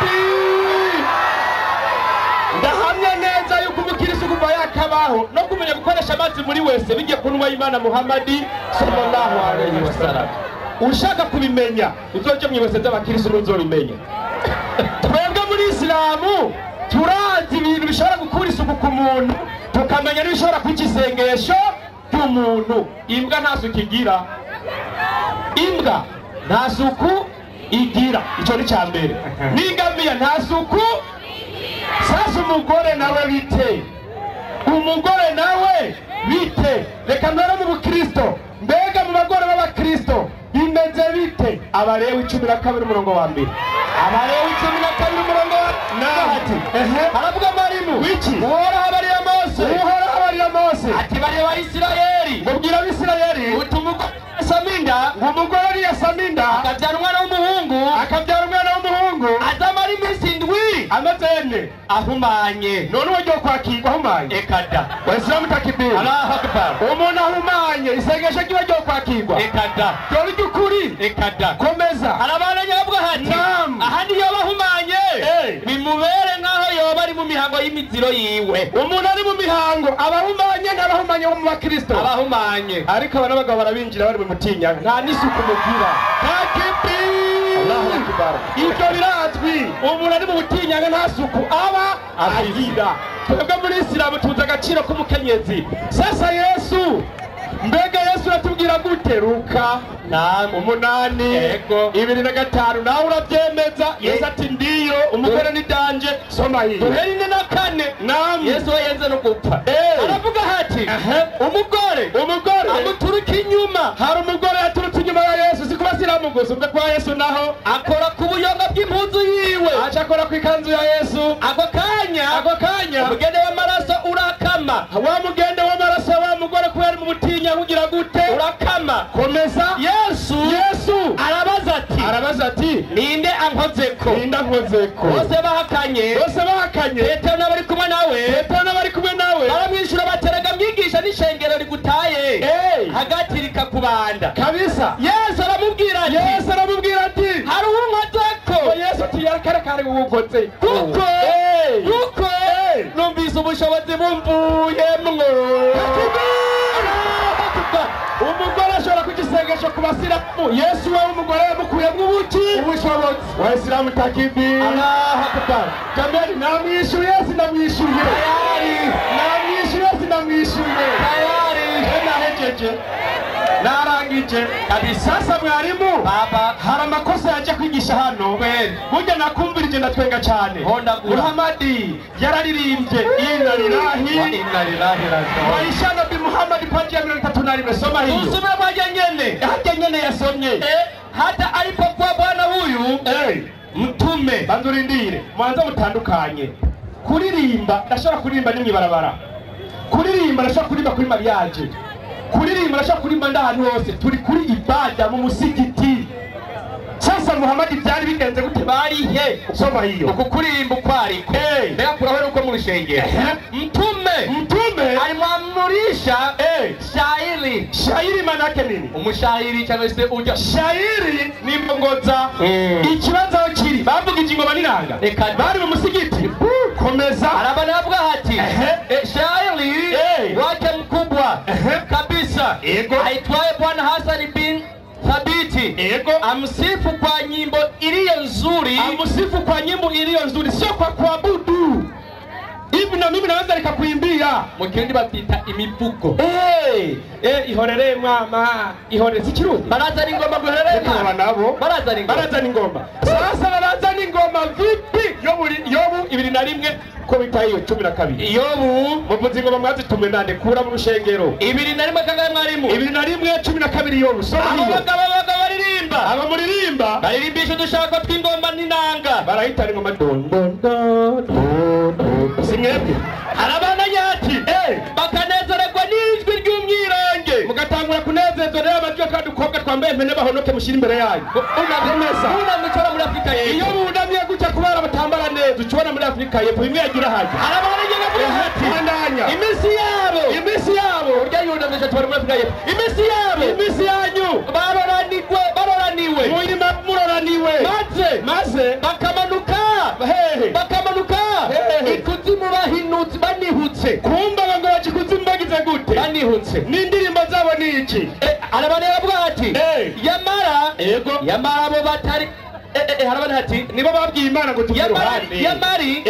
Ndahamya neza yuko umukristo kuva yakabaho no kumenya gukoresha amazi muri wese bigiye kunwa Imana Muhammadi sallallahu alaihi wasallam. Ushaka kubimenya uzoje mwibese z'abakristo n'uzobimenya. Twebwe muri Islamu turazi ibintu bishobora gukura isuku ku muntu, tukamenya n'ibishobora kwikisengesho cy'umuntu. Imbwa nta suku igira. Imbwa nta suku igira. Ico ni cyambere. N'ingamiya nta suku. Sasa umugore nawe bite? Umugore nawe bite? Reka mbere mu Bukristo, mbega mu bagore b'Abakristo bimeze bite? Abalewi 12 umurongo wa 2. Abalewi 12 umurongo wa nahati. Haravuga marimu wiki uhora habariya Mose. Uhora habariya Mose ati bari wa Isirayeli, mubwira abisirayeli utumugore Saminda, umugore ari Saminda akabyara umwana w'umuhungu, azamara iminsi 7 amazene ahumanye. None wajyo kwakirwa ahumanye. Ekada. Waislamu takbir. Allahu akbar. Umuntu ahumanye isengesho kiba cyo kwakirwa. Ekada. Dore cyukuri. Ekada. Komeza. Arabana nyabwa hati. Ahandi yo bahumanye. Bimubere naho yoba ari mu mihango y'imiziro yiwe. Umuntu ari mu mihango abahumanye n'abahumanye bo mu Bakristo. Abahumanye. Ariko abana bagabo barabinjira bari mu mutinya. Nta nisuku mugira. Takbir. Allahu akbar. Icyo birazwi. Umuntu ari mu mutinya nta suku aba agira. Twebwe muri Islamu tuza agaciro k'umukenyezi. Sasa Yesu, mbega Yesu atubwira gute? Luka 8:25 nawe urabyemeza. Yesu ati ndiyo umugore ni danje. Soma hii Yohana 4. Yesu yenze no gupfa. Aravuga hati umugore amuturuka inyuma. Hari umugore yaturutse inyuma ya Yesu. Sikuba Islamu gusa, umve kwa Yesu naho akora ku buyonga bw'impuzu yiwe, acha akora ku ikanzu ya Yesu. Ako kanya umugende w'amaraso urakama. Wa mugende w'amaraso wa mugore kwera mu butinya kugira gute? Urakama. Komeza. Yesu arabaza ati ninde ankozeko? Bose bahakanye. Petero n'abari kumwe nawe baramwishura bateraga mwigisha n'ishengero rigutaye hagati rikakubanda kabisa. Yesu aramubwira ati hari unkozeko. Yesu ati yakarekare uwukoze kuko numvise ubushobozi bumvuyemwo. Umugore ashobora kugisengesha ku Basilamu. Yesu we umugore yamukuyemo ubushobozi. Waislamu takbir. Allahu akbar. Jamani, namwishuye sinamwishuye. Nahejeje. Narangije kabisa. Sasa mwarimu baba hari amakosa yaje kwigisha hano. Burya nakumvirije ndatwenga cyane. Muhammadi yararirimbye inna lillahi wa inna ilaihi raji'un. Maisha Nabii Muhammad paji ya 34. Soma hiyo. Usome hata nyene yasomye. Hata alipokuwa bwana huyu mtume bandurindire mwanza mutandukanye. Kuririmba ndashobora kuririmba nimwe barabara. Kuririmba ndashobora kuririmba kuri mariage. Kuririmba ndashobora kuririmba ndahantu hose. Turi kuri ibada mu musigiti. Sasa Muhammad byari bigenze gute? Bari he? Soma hiyo. Ukuririmba kwariko. Mbega kuraho uko mu rushengero. Mtume alimwamurisha shairi manake nini? Umushahiri cyangwa se ujya. Shairi ni mbongoza. Ikibanza kiri bavuga ingoma n'inanga. Bari mu musigiti. Komeza. Arabana bavuga hati shairi wake mkubwa kabisa aitwaye Bwana Hassan bin ati Ego. amsifu kwa nyimbo iliyo nzuri, Amsifu kwa nyimbo iliyo nzuri, sio kwa kuabudu. Hivi na mimi naweza nikakuimbia. Mukindi batita imivugo. Ihorere mama, ihorere si Kirundi. Baraza ni ngoma guherere Mama nabo. Baraza ni ngoma. Baraza ni ngoma. Sasa baraza ni ngoma vipi? Yobu 21 ko bitayo 12. Yobu muvuzi ngoma mwazitumwe ndande kura mu rushengero. 21 kangahe mwarimu? 21 12 Yobu. So abagabo baririmba. aba muririmba. Baririmbisha dushaka tw'ingoma n'inanga. Barahita ni ngoma don don don don. Singebwe. Arabana yati. Bakanezererwa n'ijwi ry'umwironge. Mugatangura kunezezwa rero amatwi kadukobwa twambaye mpene bahonoke mushira imbere yayo. Unamwicara muri Afrika y'Epfo. Iyo bunamye gutya kubara batambara neza ucibona muri Afrika y'Epfo bimwe yagira haje. Arabana yega muri hati. Bandanya. Imisi yabo. Urya yunamye twari muri Afrika y'Epfo. Imisi yanyu. Baroraniwe. Muroraniwe. Maze bakamanuka. Ikuzimu banihutse. Kumba ngo bakikuzimu bagize gute? Banihutse. N'indirimbo zabo ni iki? Arabana bwati. Yamara. Ego. Yamara abo batari harabana hati nibo babwiye Imana ngo tuve iruhande. Yamari.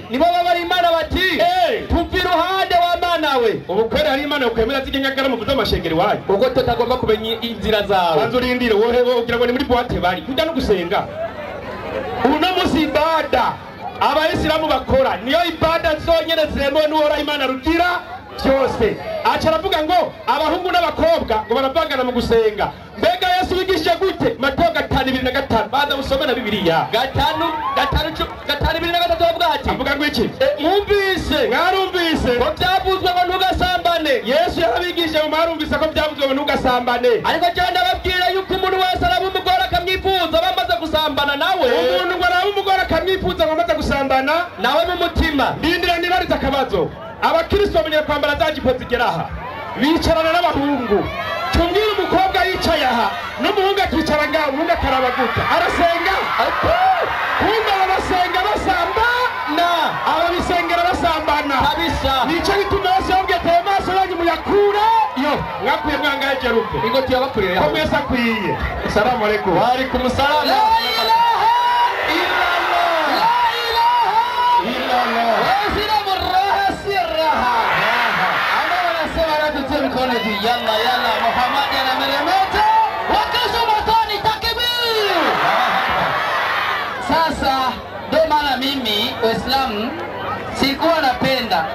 Nibo babari Imana bati. Tuve iruhande wa Mana we. Ubukwere hari Imana ukwemera zigenyagara mu kuzo amashengeri wayo. Ubwo tutagomba kumenya inzira zawe. Banzo urindire wohebo ugira ngo ni muri boîte bari. Kujya no gusenga. Uno musi ibada abayisilamu bakora niyo ibada zonyene zemewe n'uhora Imana rugira byose. Aca aravuga ngo abahungu n'abakobwa ngo baravangana mu gusenga. Mbega Yesu bigishije gute? Mateyo 5:25 baza usome na Bibiliya. 5:23 bwati. Avuga ngo iki? Mwarumvise ko byavuzwe ngo ntugasambane. Yesu yarabigishije mu marumvise ko byavuzwe ngo ntugasambane. Ariko cyane ndababwira yuko umuntu wese araba umugore akamwifuza bamaze gusambana nawe. Umuntu ngo araba umugore akamwifuza bamaze gusambana nawe mu mutima. Ndindira nibariza akabazo. Abakristo bamenye kwambara za jipo zigeraha. Bicarana n'abahungu. Tumbwira umukobwa yicaye aha n'umuhungu akicara ngaho umuhungu akaraba gutya arasenga. Kumba basenga basambana. Ababisengera basambana. Kabisa. Nico gituma Yesu yabwiye ati amaso yanyu muyakure. Mwakuye mwangaye Jerupe. Ingo tuyabakuriye yaho. Komeza kwiye. Assalamu alaikum. Wa alaikum salam. La ilaha illallah. La ilaha illallah. Wasilamu raha sirraha. Ana wanasema watu tumkono juu. Yalla Muhammad anameremeta. Wakesho motoni takbir. Sasa ndio maana mimi Waislamu sikuwa napenda.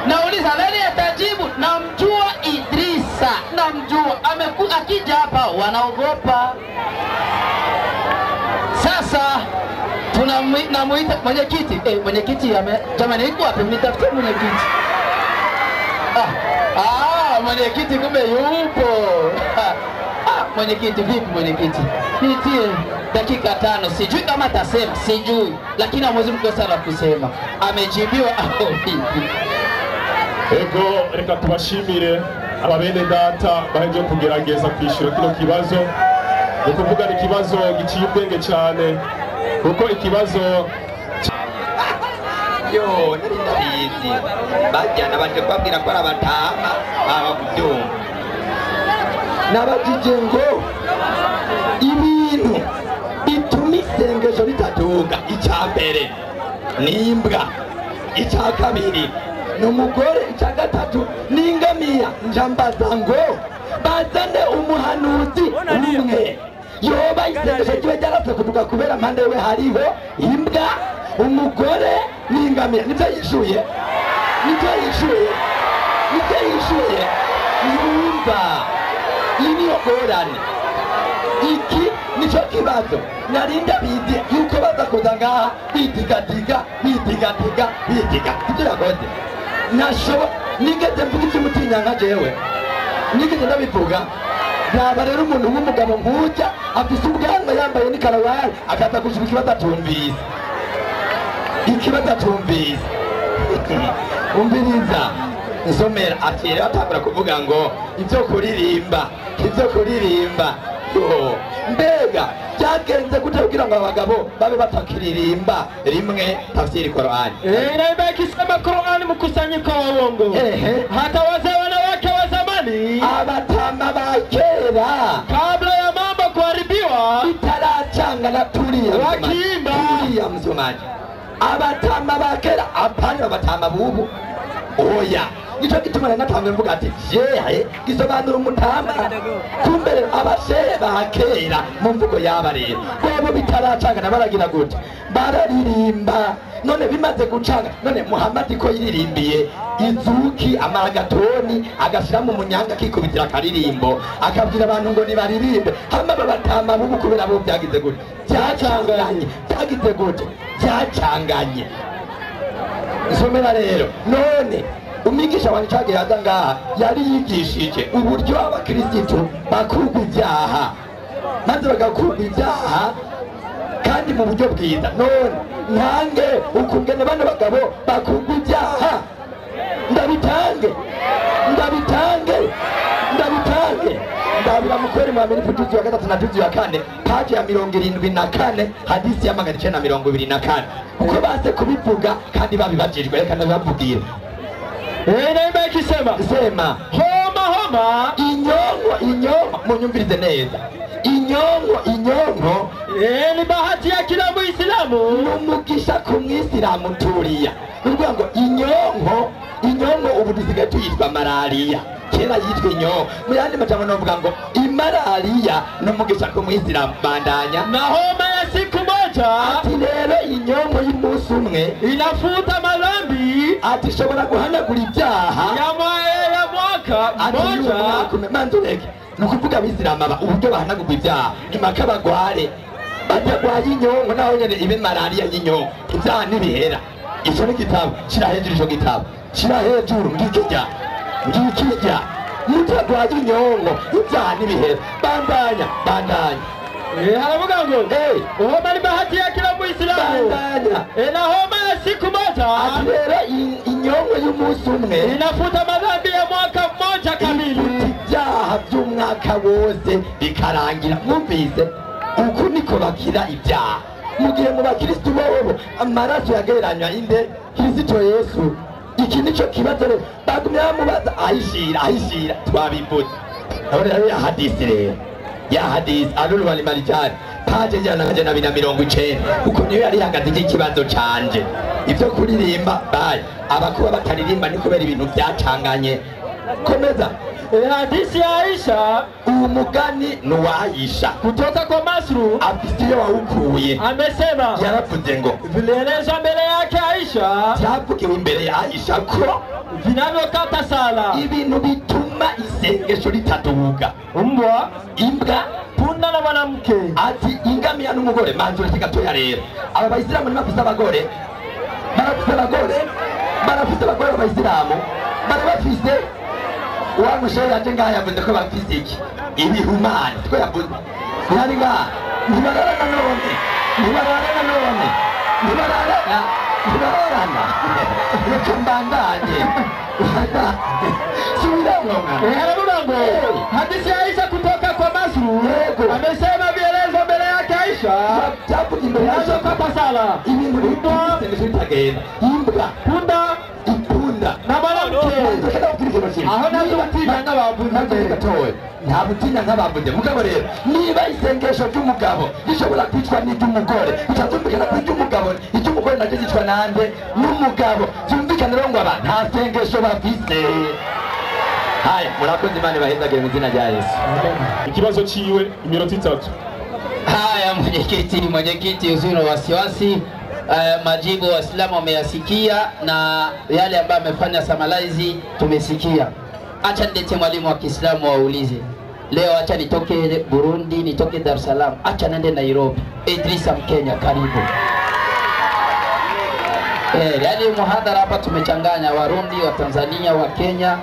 Nauliza nani atajibu? Namjua Idrisa. Namjua. Amekuwa akija hapa wanaogopa. Sasa tunamuita mwenyekiti. Mwenyekiti jamani yuko wapi? Mnitafutie mwenyekiti. Mwenyekiti kumbe yupo. Mwenyekiti vipi mwenyekiti? Nitie dakika 5 sijui kama atasema, sijui. Lakini amwezi mkosa la kusema. Amejibiwa vipi? Ego reka tubashimire ababene data baheje kugerageza kwishura kino kibazo. Ukuvuga ni kibazo giciye ubwenge cyane kuko ikibazo nari ndabizi bajyana baje kwabwira ko arabatama baba kubyumva nabajije ngo ibintu bituma isengesho ritaduga. Icya mbere ni imbwa, icya kabiri ni umugore, icya gatatu ni ingamiya. Njambaza ngo bazane umuhanuzi umwe yoba isengesho kibe ryarapfe kuduga kubera mpande we hariho imbwa, umugore n'ingamiya. Nibyo yishuye yumva niyo gorane. Iki nicyo kibazo narinda bizi yuko baza kuza ngaha bitigatiga ibyo yakoze. Nashobo nigeze mvuga iby'umutinyanga jewe nigeze ndabivuga. Yaba rero umuntu w'umugabo nk'ujya afise ubwanwa yambaye n'ikarawari akaza gushika ikibazo atumvise. Umbiriza nsomera ati rero atangura kuvuga ngo ibyo kuririmba. Mbega byagenze gute kugira ngo abagabo babe batakiririmba rimwe tafsiri Qur'ani? Naimba ikisema Qur'ani mkusanyiko wa uongo. Hata wazee wanawake wa zamani, abatama ba kera kabla ya mambo kuharibiwa, bitaracanga na tulia wakiimba tulia msomaji abatama bakera apana abatama bubu oya nico gituma natanze mvuga ati jehe gisobanura umutama kumbere abashehe bakera mu mvugo yaba rero bobo bitaracanga nabaragira gute bararirimba none bimaze gucanga none Muhammad ko yiririmbiye izuki amagatoni agashira mu munyanga kikubitira karirimbo akabwira abantu ngo nibaririmbe hama babatama bubu kubera bo byagize gute byacanganye byagize gute byacanganye nsomera rero none umwigisha wanjye cyagiye aza ngaha yari yigishije uburyo abakristo bakurwa ibyaha maze bagakurwa ibyaha kandi mu buryo bwiza none ntange ukungene bano bagabo bakurwa ibyaha ndabitange ndabira mukweri mwa mbere tuzi wa gatatu na tuzi wa kane paji ya 74 hadisi ya 124 kuko baze kubivuga kandi babibajijwe reka ndababwira naimba ikisema sema homa inyongo munyumvirize neza inyongo ni bahati ya kila Muislamu numugisha ku Mwisilamu turiya nuvuga ngo inyongo ubu dusigaye tuyitwa malaria kera yitwa inyongo mu yandi majambo novuga ngo imalariya numugisha ku Mwisilamu bandanya na homa ya siku moja ati rero inyongo y'umunsi umwe inafuta madhambi ati shobora guhanagura ibyaha ya mwaka mmoja manzureke nukuvuga Abisilamu aba uburyo bahanagurwa ibyaha impaka bagware batagwaye inyongo naho nyene ibe malaria y'inyongo ibyaha nibihera icyo ni gitabo shira hejuru ico gitabo shira hejuru ngikijya mutagwaye inyongo ibyaha nibihera bandanya haravuga ngo homa ni bahati ya kila Muislamu na homa ya siku moja ati rero inyongo y'umunsi umwe inafuta madhambi ya mwaka mmoja kamili ibyaha by'umwaka wose bikarangira mwumvise uku niko bakira ibyaha mu gihe mu bakristo bobo amaraso yagereranywa inde Kristo Yesu iki nico kibazo rero bagumye bamubaza ahishira twabivuze rero ya hadisi rero ya hadisi alulu wali marijani paje jana na 290 uko niyo yari hagaze ikibazo canje ivyo kuririmba baye abakuba bataririmba ni kubera ibintu byacanganye komeza hadisi ya Aisha umugani nuwaisha kutoka kwa Masru afisiyo waukuye amesema yaravuze ngo vilielezwa mbele yake Aisha byavugiwe imbere ya Aisha ko vinavyokata sala ibintu bituma isengesho ritaduga imbwa punda na mwanamke ati ingamiya n'umugore manzura kigatoya rero aba bayisilamu ni bafise abagore barafise abagore b'abayisilamu barabafise uwamushoye yaje ngaha yavuze ko bafise iki ibihumane two yavuze ntihari ngaha ntibararana reka mbandanye haravuga ngo hadisi ya Aisha kutoka kwa Masru amesema vielezo mbele yake Aisha byavuga imbere yaje kata sala ibintu bitagenda imbwa ipunda na mwanamke aho nabyo batinya nk'abavuze nta butinya nk'abavuze mugabo rero niba isengesho ry'umugabo rishobora kwicwa n'iry'umugore bitazumvikana ko iry'umugabo iry'umugore naryo ryicwa nande n'umugabo byumvikana rero ngo aba nta sengesho bafise haya murakoze Imana ibahezagire mu izina rya Yesu ikibazo ciwe iminota 3 haya mwenyekiti usio na wasiwasi majibu Waislamu wameyasikia na yale ambayo amefanya Samalaizi tumesikia. Acha nilete mwalimu wa Kiislamu waulize. Leo acha nitoke Burundi, nitoke Dar es Salaam, acha nende Nairobi. Idrisa Mkenya karibu. Yaani muhadhara hapa tumechanganya Warundi, wa Tanzania, wa Kenya.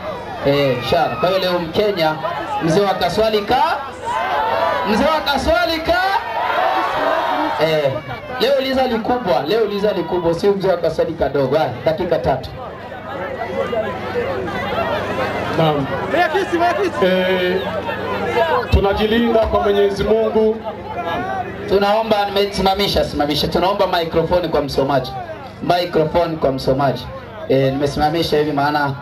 Shara. Kwa hiyo leo Mkenya mzee wa kaswali ka leo liza likubwa sio mzee wa kaswali kadogo. Dakika 3. Naam. Tunajilinda kwa Mwenyezi Mungu. Tunaomba simamisha. Tunaomba microphone kwa msomaji. Nimesimamisha hivi maana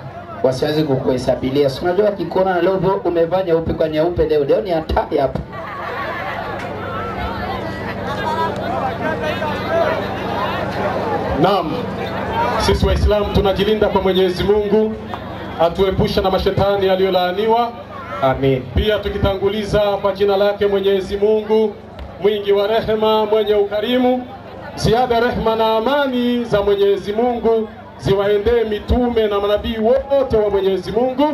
wasiwezi kukuhesabilia. Unajua kikona na leo umevanya upe kwa nyeupe leo ni hatari hapa. Naam, sisi Waislamu tunajilinda kwa Mwenyezi Mungu, atuepusha na mashetani aliyolaaniwa. Amin. Pia tukitanguliza kwa jina lake Mwenyezi Mungu mwingi wa rehema, mwenye ukarimu. Ziada rehema na amani za Mwenyezi Mungu ziwaendee mitume na manabii wote wa Mwenyezi Mungu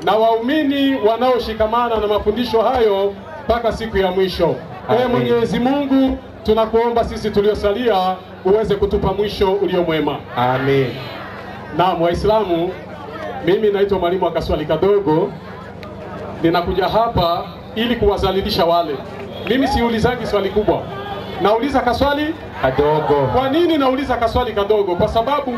na waumini wanaoshikamana na mafundisho hayo mpaka siku ya mwisho. Ee Mwenyezi Mungu, tunakuomba sisi tuliosalia uweze kutupa mwisho ulio mwema. Amin. Naam, Waislamu, mimi naitwa Mwalimu wa Kaswali Kadogo. Ninakuja hapa ili kuwazalilisha wale. Mimi siulizagi swali kubwa, nauliza kaswali kadogo. Kwa nini nauliza kaswali kadogo? Kwa sababu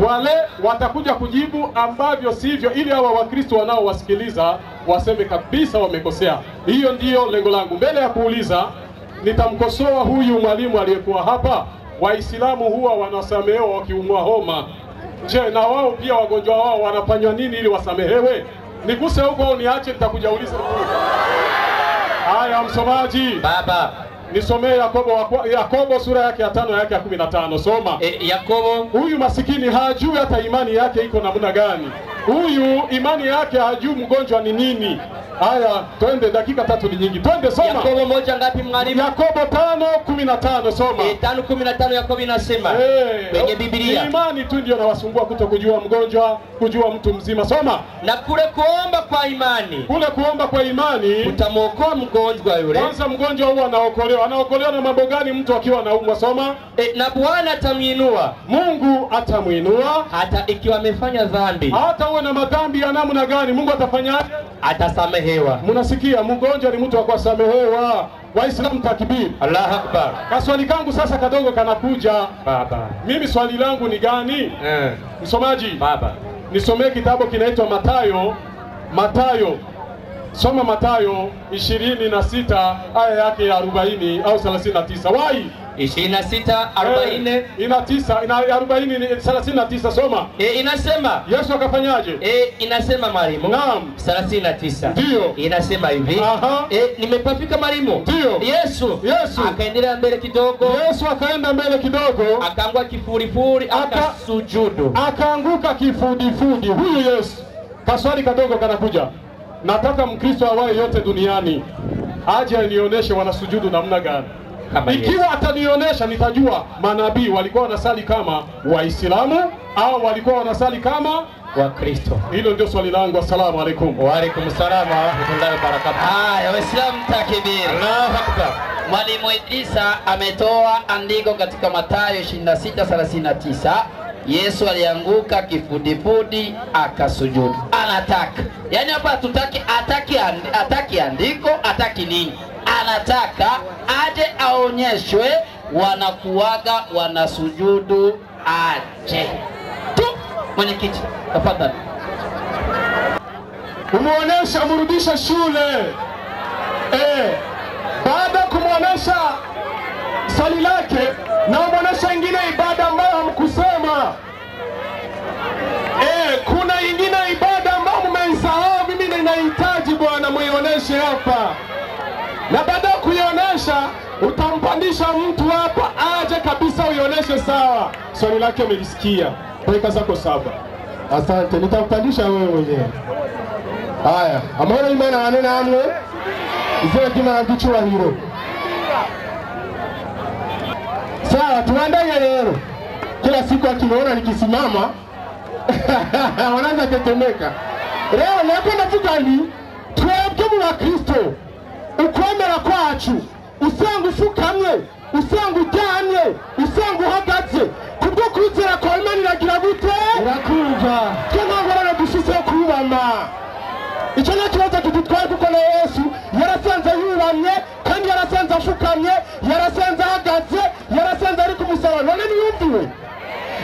wale watakuja kujibu ambavyo sivyo, ili hawa Wakristo wanaowasikiliza waseme kabisa wamekosea. Hiyo ndiyo lengo langu. Mbele ya kuuliza, nitamkosoa huyu mwalimu aliyekuwa hapa. Waislamu huwa wanasamehewa wakiumwa homa. Je, na wao pia wagonjwa wao wanafanywa nini ili wasamehewe? Nikuse huko au niache? Nitakuja uliza. Haya, msomaji. Baba, nisomee Yakobo sura yake ya 5 yake ya 15. Soma. Yakobo. Huyu masikini hajui hata imani yake iko namna gani. Huyu imani yake hajui mgonjwa ni nini. Haya, twende, dakika 3 ni nyingi. Twende, soma. Yakobo moja ngapi mwalimu? Yakobo 5:15, soma. 5:15 Yakobo inasema kwenye Biblia. Imani tu ndio nawasumbua kuto kujua mgonjwa, kujua mtu mzima. Soma. Na kule kuomba kwa imani. Kule kuomba kwa imani utamwokoa mgonjwa yule. Kwanza mgonjwa huwa anaokolewa. Anaokolewa na mambo gani mtu akiwa anaumwa? Soma. Na Bwana atamuinua. Mungu atamuinua hata ikiwa amefanya dhambi. Hata uwe na madhambi ya namna gani, Mungu atafanyaje? Atasamehewa. Mnasikia, mgonjwa ni mtu wa kusamehewa. Waislamu takbir. Allahu Akbar. Kaswali kangu sasa kadogo kanakuja. Baba, mimi swali langu ni gani? Msomaji. Baba, nisomee kitabu kinaitwa Mathayo. Soma Mathayo 26 aya yake ya 40 au 39. Wai 26 40 39. Soma. Inasema Yesu akafanyaje? Inasema mwalimu. Naam. 39. Ndio. Inasema hivi. Nimepafika mwalimu. Ndio. Yesu akaendelea mbele kidogo. Yesu akaenda mbele kidogo. Akaanguka kifudifudi akasujudu. Akaanguka kifudifudi. Huyu Yesu. Kaswali kadogo kanakuja. Nataka Mkristo awaye yote duniani aje anionyeshe wanasujudu namna gani. Ikiwa atanionyesha nitajua manabii walikuwa wanasali kama Waislamu au walikuwa wanasali kama Wakristo. Hilo ndio swali langu. Assalamu alaikum. Wa alaikum salaam wa rahmatullahi wa barakatuh. Haya, Waislamu takbir. Allahu Akbar. Mwalimu Idrisa ametoa andiko katika Mathayo 26:39. Yesu alianguka kifudifudi akasujudu. Anataka, yani hapa hatutaki ataki andiko, ataki nini? Anataka aje aonyeshwe wanakuwaga wanasujudu aje tu. Mwenyekiti, tafadhali. Umuonesha, mrudisha shule. Baada kumuonesha swali lake na umuonesha ingine ibada ambayo hamkusema. Kuna ingine ibada ambayo mmeisahau. Mimi ninahitaji Bwana muioneshe hapa. Na baada ya kuionesha utampandisha mtu hapa aje kabisa uioneshe sawa. Swali lake umelisikia. Weka zako saba. Asante, nitakupandisha wewe mwenyewe. Haya, amahoro y'Imana ane namwe. Izere kimana gichura hiro. Sawa, tuandaye leo. Kila siku akiniona nikisimama wanaanza tetemeka. Leo nakwenda kuvuga twebwe mu Bakristo ukwemera kwacu usanga ufukamye, usanga ujyanye, usanga uhagaze kubwo kwizera kwa Imana iragira gute? Irakumva. Twe ntangorane dufise kubama. Icyo nta kibazo tudutwaye kuko na Yesu yarasanze yubamye kandi yarasanze afukamye, yarasanze ahagaze, yarasanze ari ku musaraba. None niyumviwe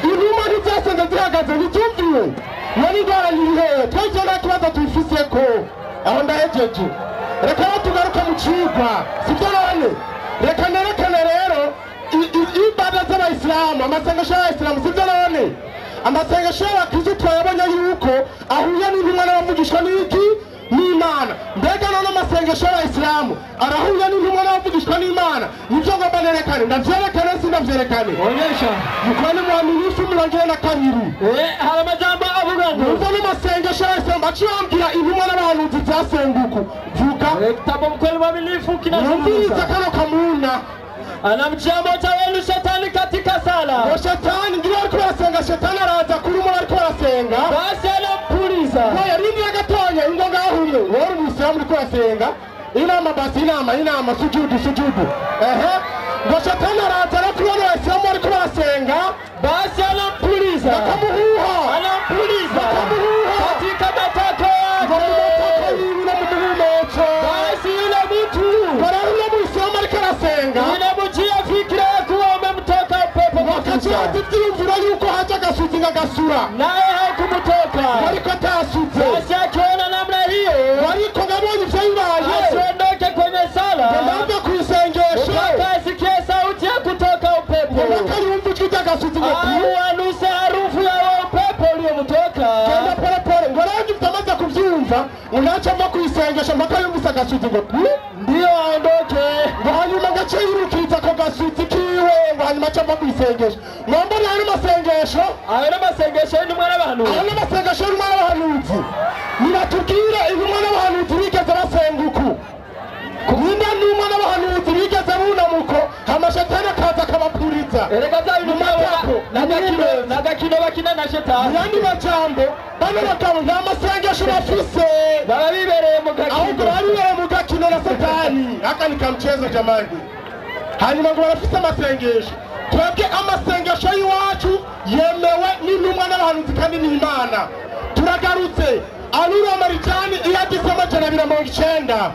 inuma ntizasanze zihagaze, ntitumviwe. None ingwara nyirihe? Twe nta kibazo tubifise ko aho ndahejeje. Reka tugaruka mu cigwa, sibyo none? Reka nerekane rero ibada z'Abayisilamu, amasengesho y'Abayisilamu, sibyo none? Amasengesho y'Abakristo twayabonye yuko ahuye n'intumwa n'abavugishwa n'iki n'Imana. Mbega none amasengesho y'Abayisilamu arahuye n'intumwa n'abavugishwa n'Imana? Nivyo ngomba nerekane, ndavyerekane sindavyerekane. Onyesha. Mukwane Muhammad 12. Hari amajambo avuga ngo Muvyo n'amasengesho y'Abayisilamu aciyambwira intumwa n'abahanuzi zasenguku. Vuga. kitabu mkweli mwaminifu Numviriza kinazungumza. kano kamuna. Anamjambo tawelu shetani katika sala. Ngo shetani ngiye ariko barasenga, shetani araza kuri umuntu ariko barasenga. Basi anampuliza. Ngo yarindi agatonya ingo ngahumye. Wari Umusilamu ariko barasenga. Inama basi inama sujudu. Ngo shetani araza no kuri Abayisilamu ariko barasenga. Basi anampuliza. Bakamuhuha. Anampuliza. Bakamuhuha. Katika matako Ngo yake. mumutaka yiwe no mumuhumetso. Basi yule mtu Barahura Umusilamu ariko arasenga. inamujia fikira ya kuwa umemtoka upepo Wakati kabisa. atifyumvira yuko haja agasuti ngagasura. Naye hakumtoka. Ariko atasutse. Basi akiona namna hiyo Ariko ngabonye ivyo bibaye. asiondoke kwenye sala Ndava kwisengesho. mpaka asikie sauti ya kutoka upepo Mpaka yumva ijwi ry'agasuti ngo au anuse harufu ya upepo uliomtoka. genda polepole. Ngo nanjye mtamaze kuvyumva, unaca ava kwisengesho mpaka yumvise agasuti ngo Ndio aondoke. ngo hanyuma gace yirukiza ako gasuti kiwe, ngo hanyuma aca ava kwisengesho. Mwomba rero amasengesho. Ayo n'amasengesho y'intumwa n'abantu. Ayo n'amasengesho y'intumwa n'abahanuzi. Nibatubwire intumwa n'abahanuzi bigeze basenga uku. Nimba intumwa n'abahanuzi bigeze bunamuko, amashetani akaza akabapuriza. Erega za intumwa n'agakino bakina na shetani. Yandi majambo bano bagabo nta masengesho bafise, Baba bibereye mu ahubwo gakino. baribereye mu gakino na satani. Aka ni kamchezo jamani. Hanyuma ngo barafise amasengesho. Twebwe amasengesho y'iwacu yemewe n'intumwa n'abahanuzi kandi n'Imana. Turagarutse Arura Marijani iyagise 290.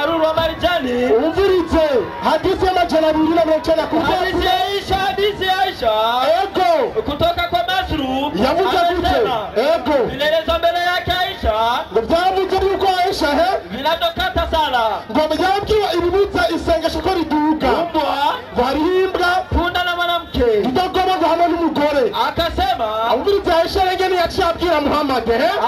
Arura Marijani. Umvirize hadisi ya 290 kuva Hadithi ya Aisha. Ego. Kutoka kwa Masru. Yavuze gute? Ego. Vinaelezwa mbele yake Aisha. Ngo byavuze yuko Aisha Vinatokata sala. ngo byabwiwe ibibutsa isengesho ko riduga. Umbwa. Ngo hariho imbwa, Punda na mwanamke. indogoba ngo hamwe n'umugore. Akasema. Umvirize Aisha rege yaciye abwira Muhammad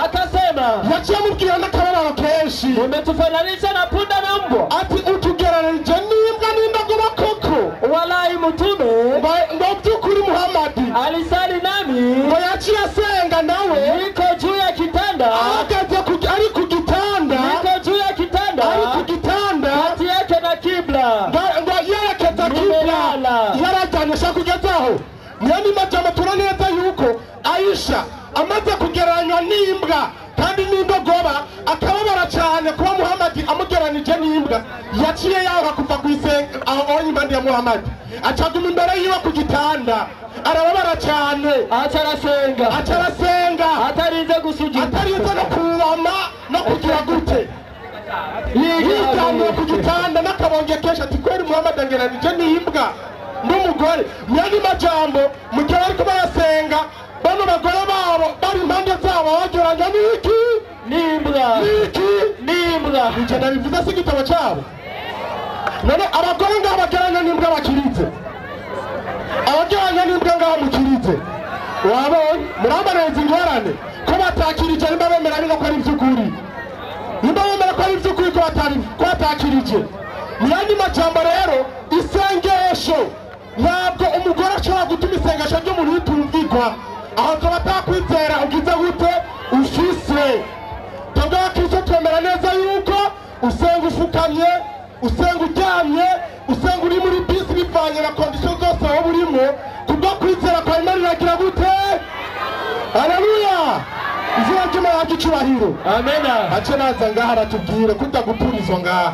Akasema. yaciye amubwira n'akababaro kenshi. Umetufananisha na punda na mbwa. Ati utugereranije n'imbwa n'indogoba koko. Wallahi mtume. Ngo by'ukuri Muhammad Alisali nami. ngo yaciye asenga nawe. Niko juu ya kitanda. Ahagaze ari ku gitanda. Niko juu ya kitanda. Ari ku gitanda. Kati yake na kibla. Ngo yerekeza kibla. Yarajyanisha kugezaho. Niyo majambo turaneza yuko Aisha amaze kugereranywa n'imbwa kandi n'indogoba, akababara cyane kuba Muhammad amugeranije n'imbwa. Yaciye yaho kuva kwisenga aho impande ya Muhammad. Acaguma imbere yiwe ku gitanda. Arababara cyane. Acarasenga. Atarinze gusujuda. Atarinze no kubama no kugira gute. Yitamye ku gitanda n'akabonge kenshi ati kweri Muhammad angeranije n'imbwa n'umugore. Myandi majambo mu gihe bariko barasenga, bano bagore babo bari impande zabo bageranya n'iki n'imbwa. Ije ndabivuze si igitabo cyabo. None abagore ngaho bageranya n'imbwa bakiritse, abageranya n'imbwa ngaho mukiritse. Wabonye murambaneza ingorane ko batakirije, nimba bemera bino ko ari ivy'ukuri, nimba bemera ko ari ivy'ukuri ko batakirije. Myandi majambo rero isengesho ntabwo umugore ashobora gutuma isengesho ry'umuntu ritumvikwa. Aho akaba atakwizera ugize gute ufise. Twebwe abakristo twemera neza yuko usenga ufukamye, usenga uryamye, usenga uri muri bisi bivanye na kondisiyo zose aho burimo, kubwo kwizera kwa Imana iragira gute. Haleluya. Izina ry'Imana ry'icubahiro. Amena. Ace naza ngaha aratubwire kudagupurizwa ngaha.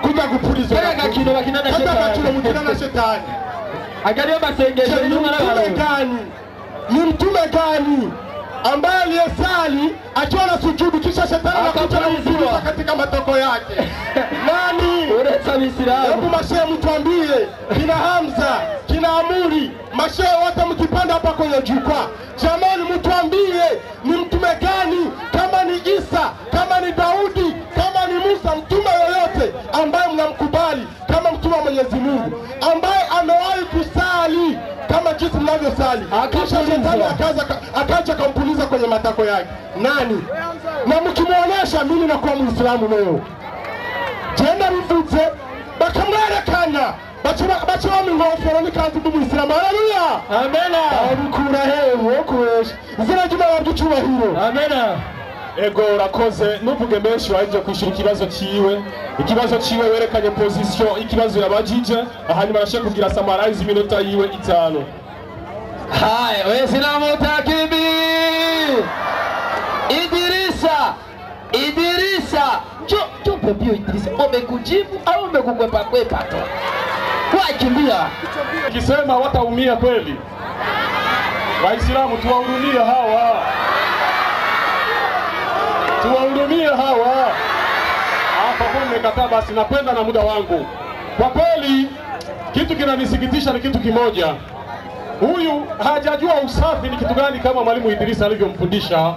Kudagupurizwa. Agakino bakina na shetani. Agakino mukina na shetani. Angalia masengesho y'intumwa n'abantu. Ni mtume gani ambaye aliyesali akiwa na sujudu kisha shetani anakuja na kupuliza katika matoko yake? Nani? Uretse Abisilamu. Hebu mashehe mtuambie, kina Hamza, kina Amuri, mashehe wote mkipanda hapa kwenye jukwaa, jamani mtuambie ni mtume gani, kama ni Isa, kama ni Daudi, kama ni Musa, mtume yoyote ambaye mnamkubali kama mtume wa Mwenyezi Mungu, ambaye amewahi kusali kama jinsi tunavyosali, kisha shetani akaja kampuliza kwenye matako yake. Nani? Na mkimuonesha mimi nakuwa Muislamu leo. Jenda rivutse bakamwerekana bacha ngofero nikantu Muislamu. Haleluya. Amena. Abikura hewe kwesha. Izina ry'Imana ry'icubahiro. Amena. Ego urakoze nuvuge menshi waje kwishura ikibazo ciwe werekanye position ikibazo yabajije hanyuma arashaka kugira summarize iminota yiwe 5. Haya, Waislamu takibi. Idrisa. Jo pepio Idrisa. Umekujibu au umekukwepa tu? Kwa kimbia. Kisema wataumia kweli. Waislamu tuwahurumie hawa. Hapa kwa nimekataa basi napenda na muda wangu. Kwa kweli kitu kinanisikitisha ni kitu kimoja. Huyu hajajua usafi ni kitu gani kama mwalimu Idrisa alivyomfundisha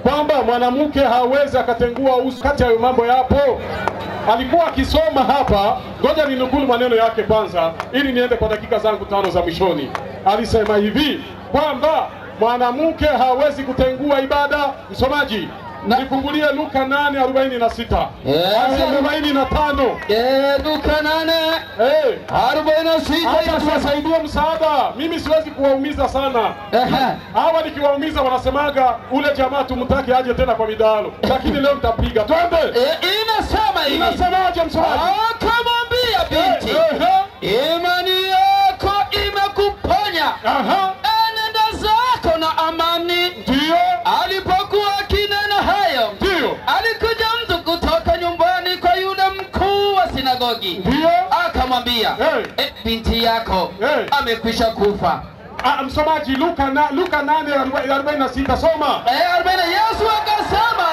kwamba mwanamke hawezi akatengua uso kati ya mambo yapo. Alikuwa akisoma hapa, ngoja ninukulu maneno yake kwanza ili niende kwa dakika zangu 5 za mwishoni. Alisema hivi kwamba mwanamke hawezi kutengua ibada. Msomaji, nifungulie Luka 8:46. 45. Luka 8:46. Acha tuwasaidie msaada. Mimi siwezi kuwaumiza sana. Hawa nikiwaumiza wanasemaga ule jamaa tumtaki aje tena kwa midalo. Lakini leo mtapiga. Twende. Inasema hivi. Inasemaje msomaji? Akamwambia binti, imani yako imekuponya. Nenda zako na amani. Ndio. Alipokuwa akinena hayo, ndio alikuja mtu kutoka nyumbani kwa yule mkuu wa sinagogi. Ndio. Akamwambia, binti yako amekwisha kufa. Msomaji, Luka 8:46 soma. 40. Yesu akasema,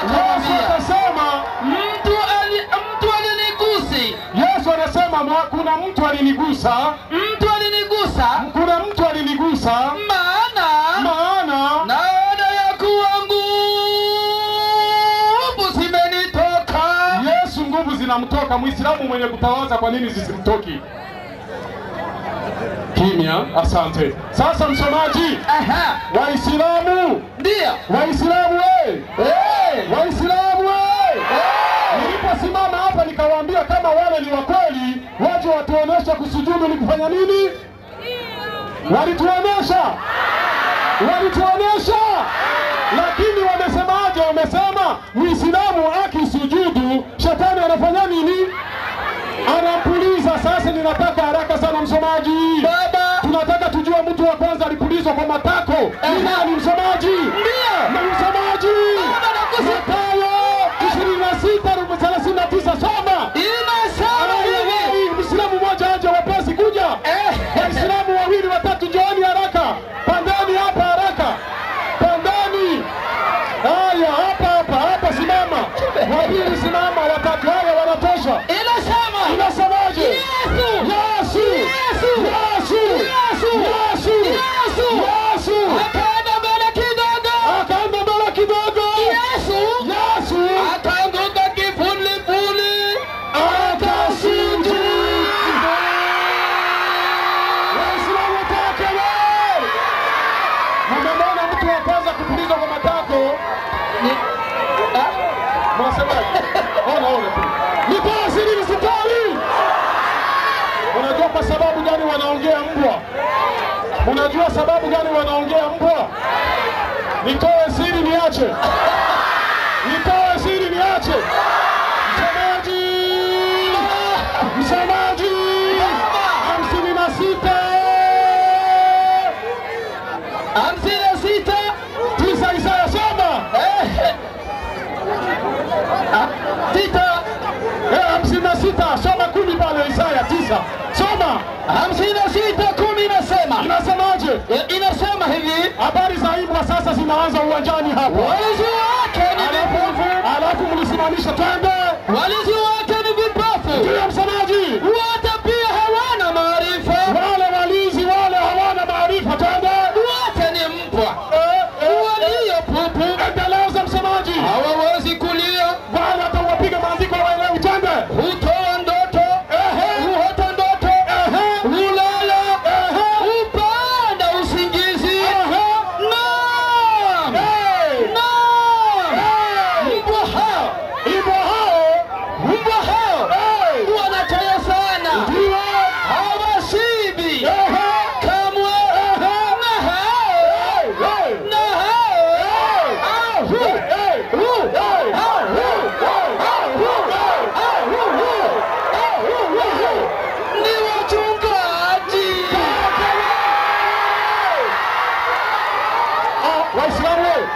mtu alinigusi. Yesu anasema kuna mtu alinigusa. Kuna mtu alinigusa. Maana naona ya kuwa nguvu zimenitoka. Yesu nguvu zinamtoka. Muislamu mwenye kutawaza kwa nini zisimtoki? Kimya, asante. Sasa msomaji, Waislamu, ndio Waislamu niliposimama hapa nikawaambia kama wale ni wa kweli waje watuonesha kusujudu ni kufanya nini? Walituonesha. Lakini wamesemaje? Wamesema Muislamu akisujudu shetani anafanya nini? Anampuliza. Sasa ninataka haraka sana msomaji. Baba, tunataka tujue mtu wa kwanza alipulizwa kwa matako. Ni nani msomaji? Ndio. Na msomaji. Mathayo 26:39 soma. Inasema hivi. Muislamu mmoja aje wapesi kuja. Waislamu 2 watatu njooni haraka. Pandani hapa haraka. Pandani. Haya hapa simama. 2 simama, watatu haya wanatosha. Inasemaje? Yesu. Akaenda mbele kidogo. Yesu akaanguka kifulifuli. Akasujudu. Waislamu takele. Mmeona mtu wa kwanza kupulizwa kwa matako? Mwasemaje? Ona. Nitoa siri msitali. Unajua kwa sababu gani wanaongea mbwa? Unajua sababu gani wanaongea mbwa? Nitoe siri niache. Msemaji. 56. 9 Isaya soma. 56 soma 10 pale Isaya 9. Soma. 56:10 inasema. Inasemaje? Inasema hivi. Habari za Ibra sasa zinaanza uwanjani hapa. Walinzi wake ni vipofu. Alafu mlisimamisha twende. Walinzi wake ni vipofu. Ndio msemaji. Wote pia hawana maarifa. Wale walinzi wale hawana maarifa twende. Wote ni mbwa. Walio pupu. Endeleza msemaji. Hawawezi kulia. Wale atawapiga maandiko waelewi twende. Hutoa ndoto. Huota ndoto. Ulala. Upanda usingizi. Waislamu,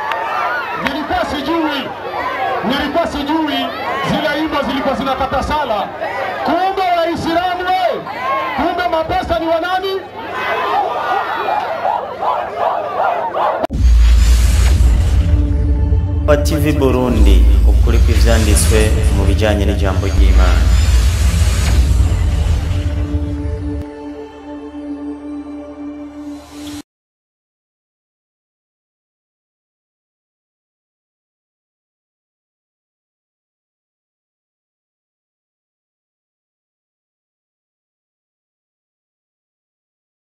nilikuwa sijui zile imbo zilikuwa zinakata sala. Kumbe Waislamu, kumbe mapesa ni wanani? wa TV Burundi, ukuri kw'ivyanditswe mu bijanye n'ijambo ry'Imana.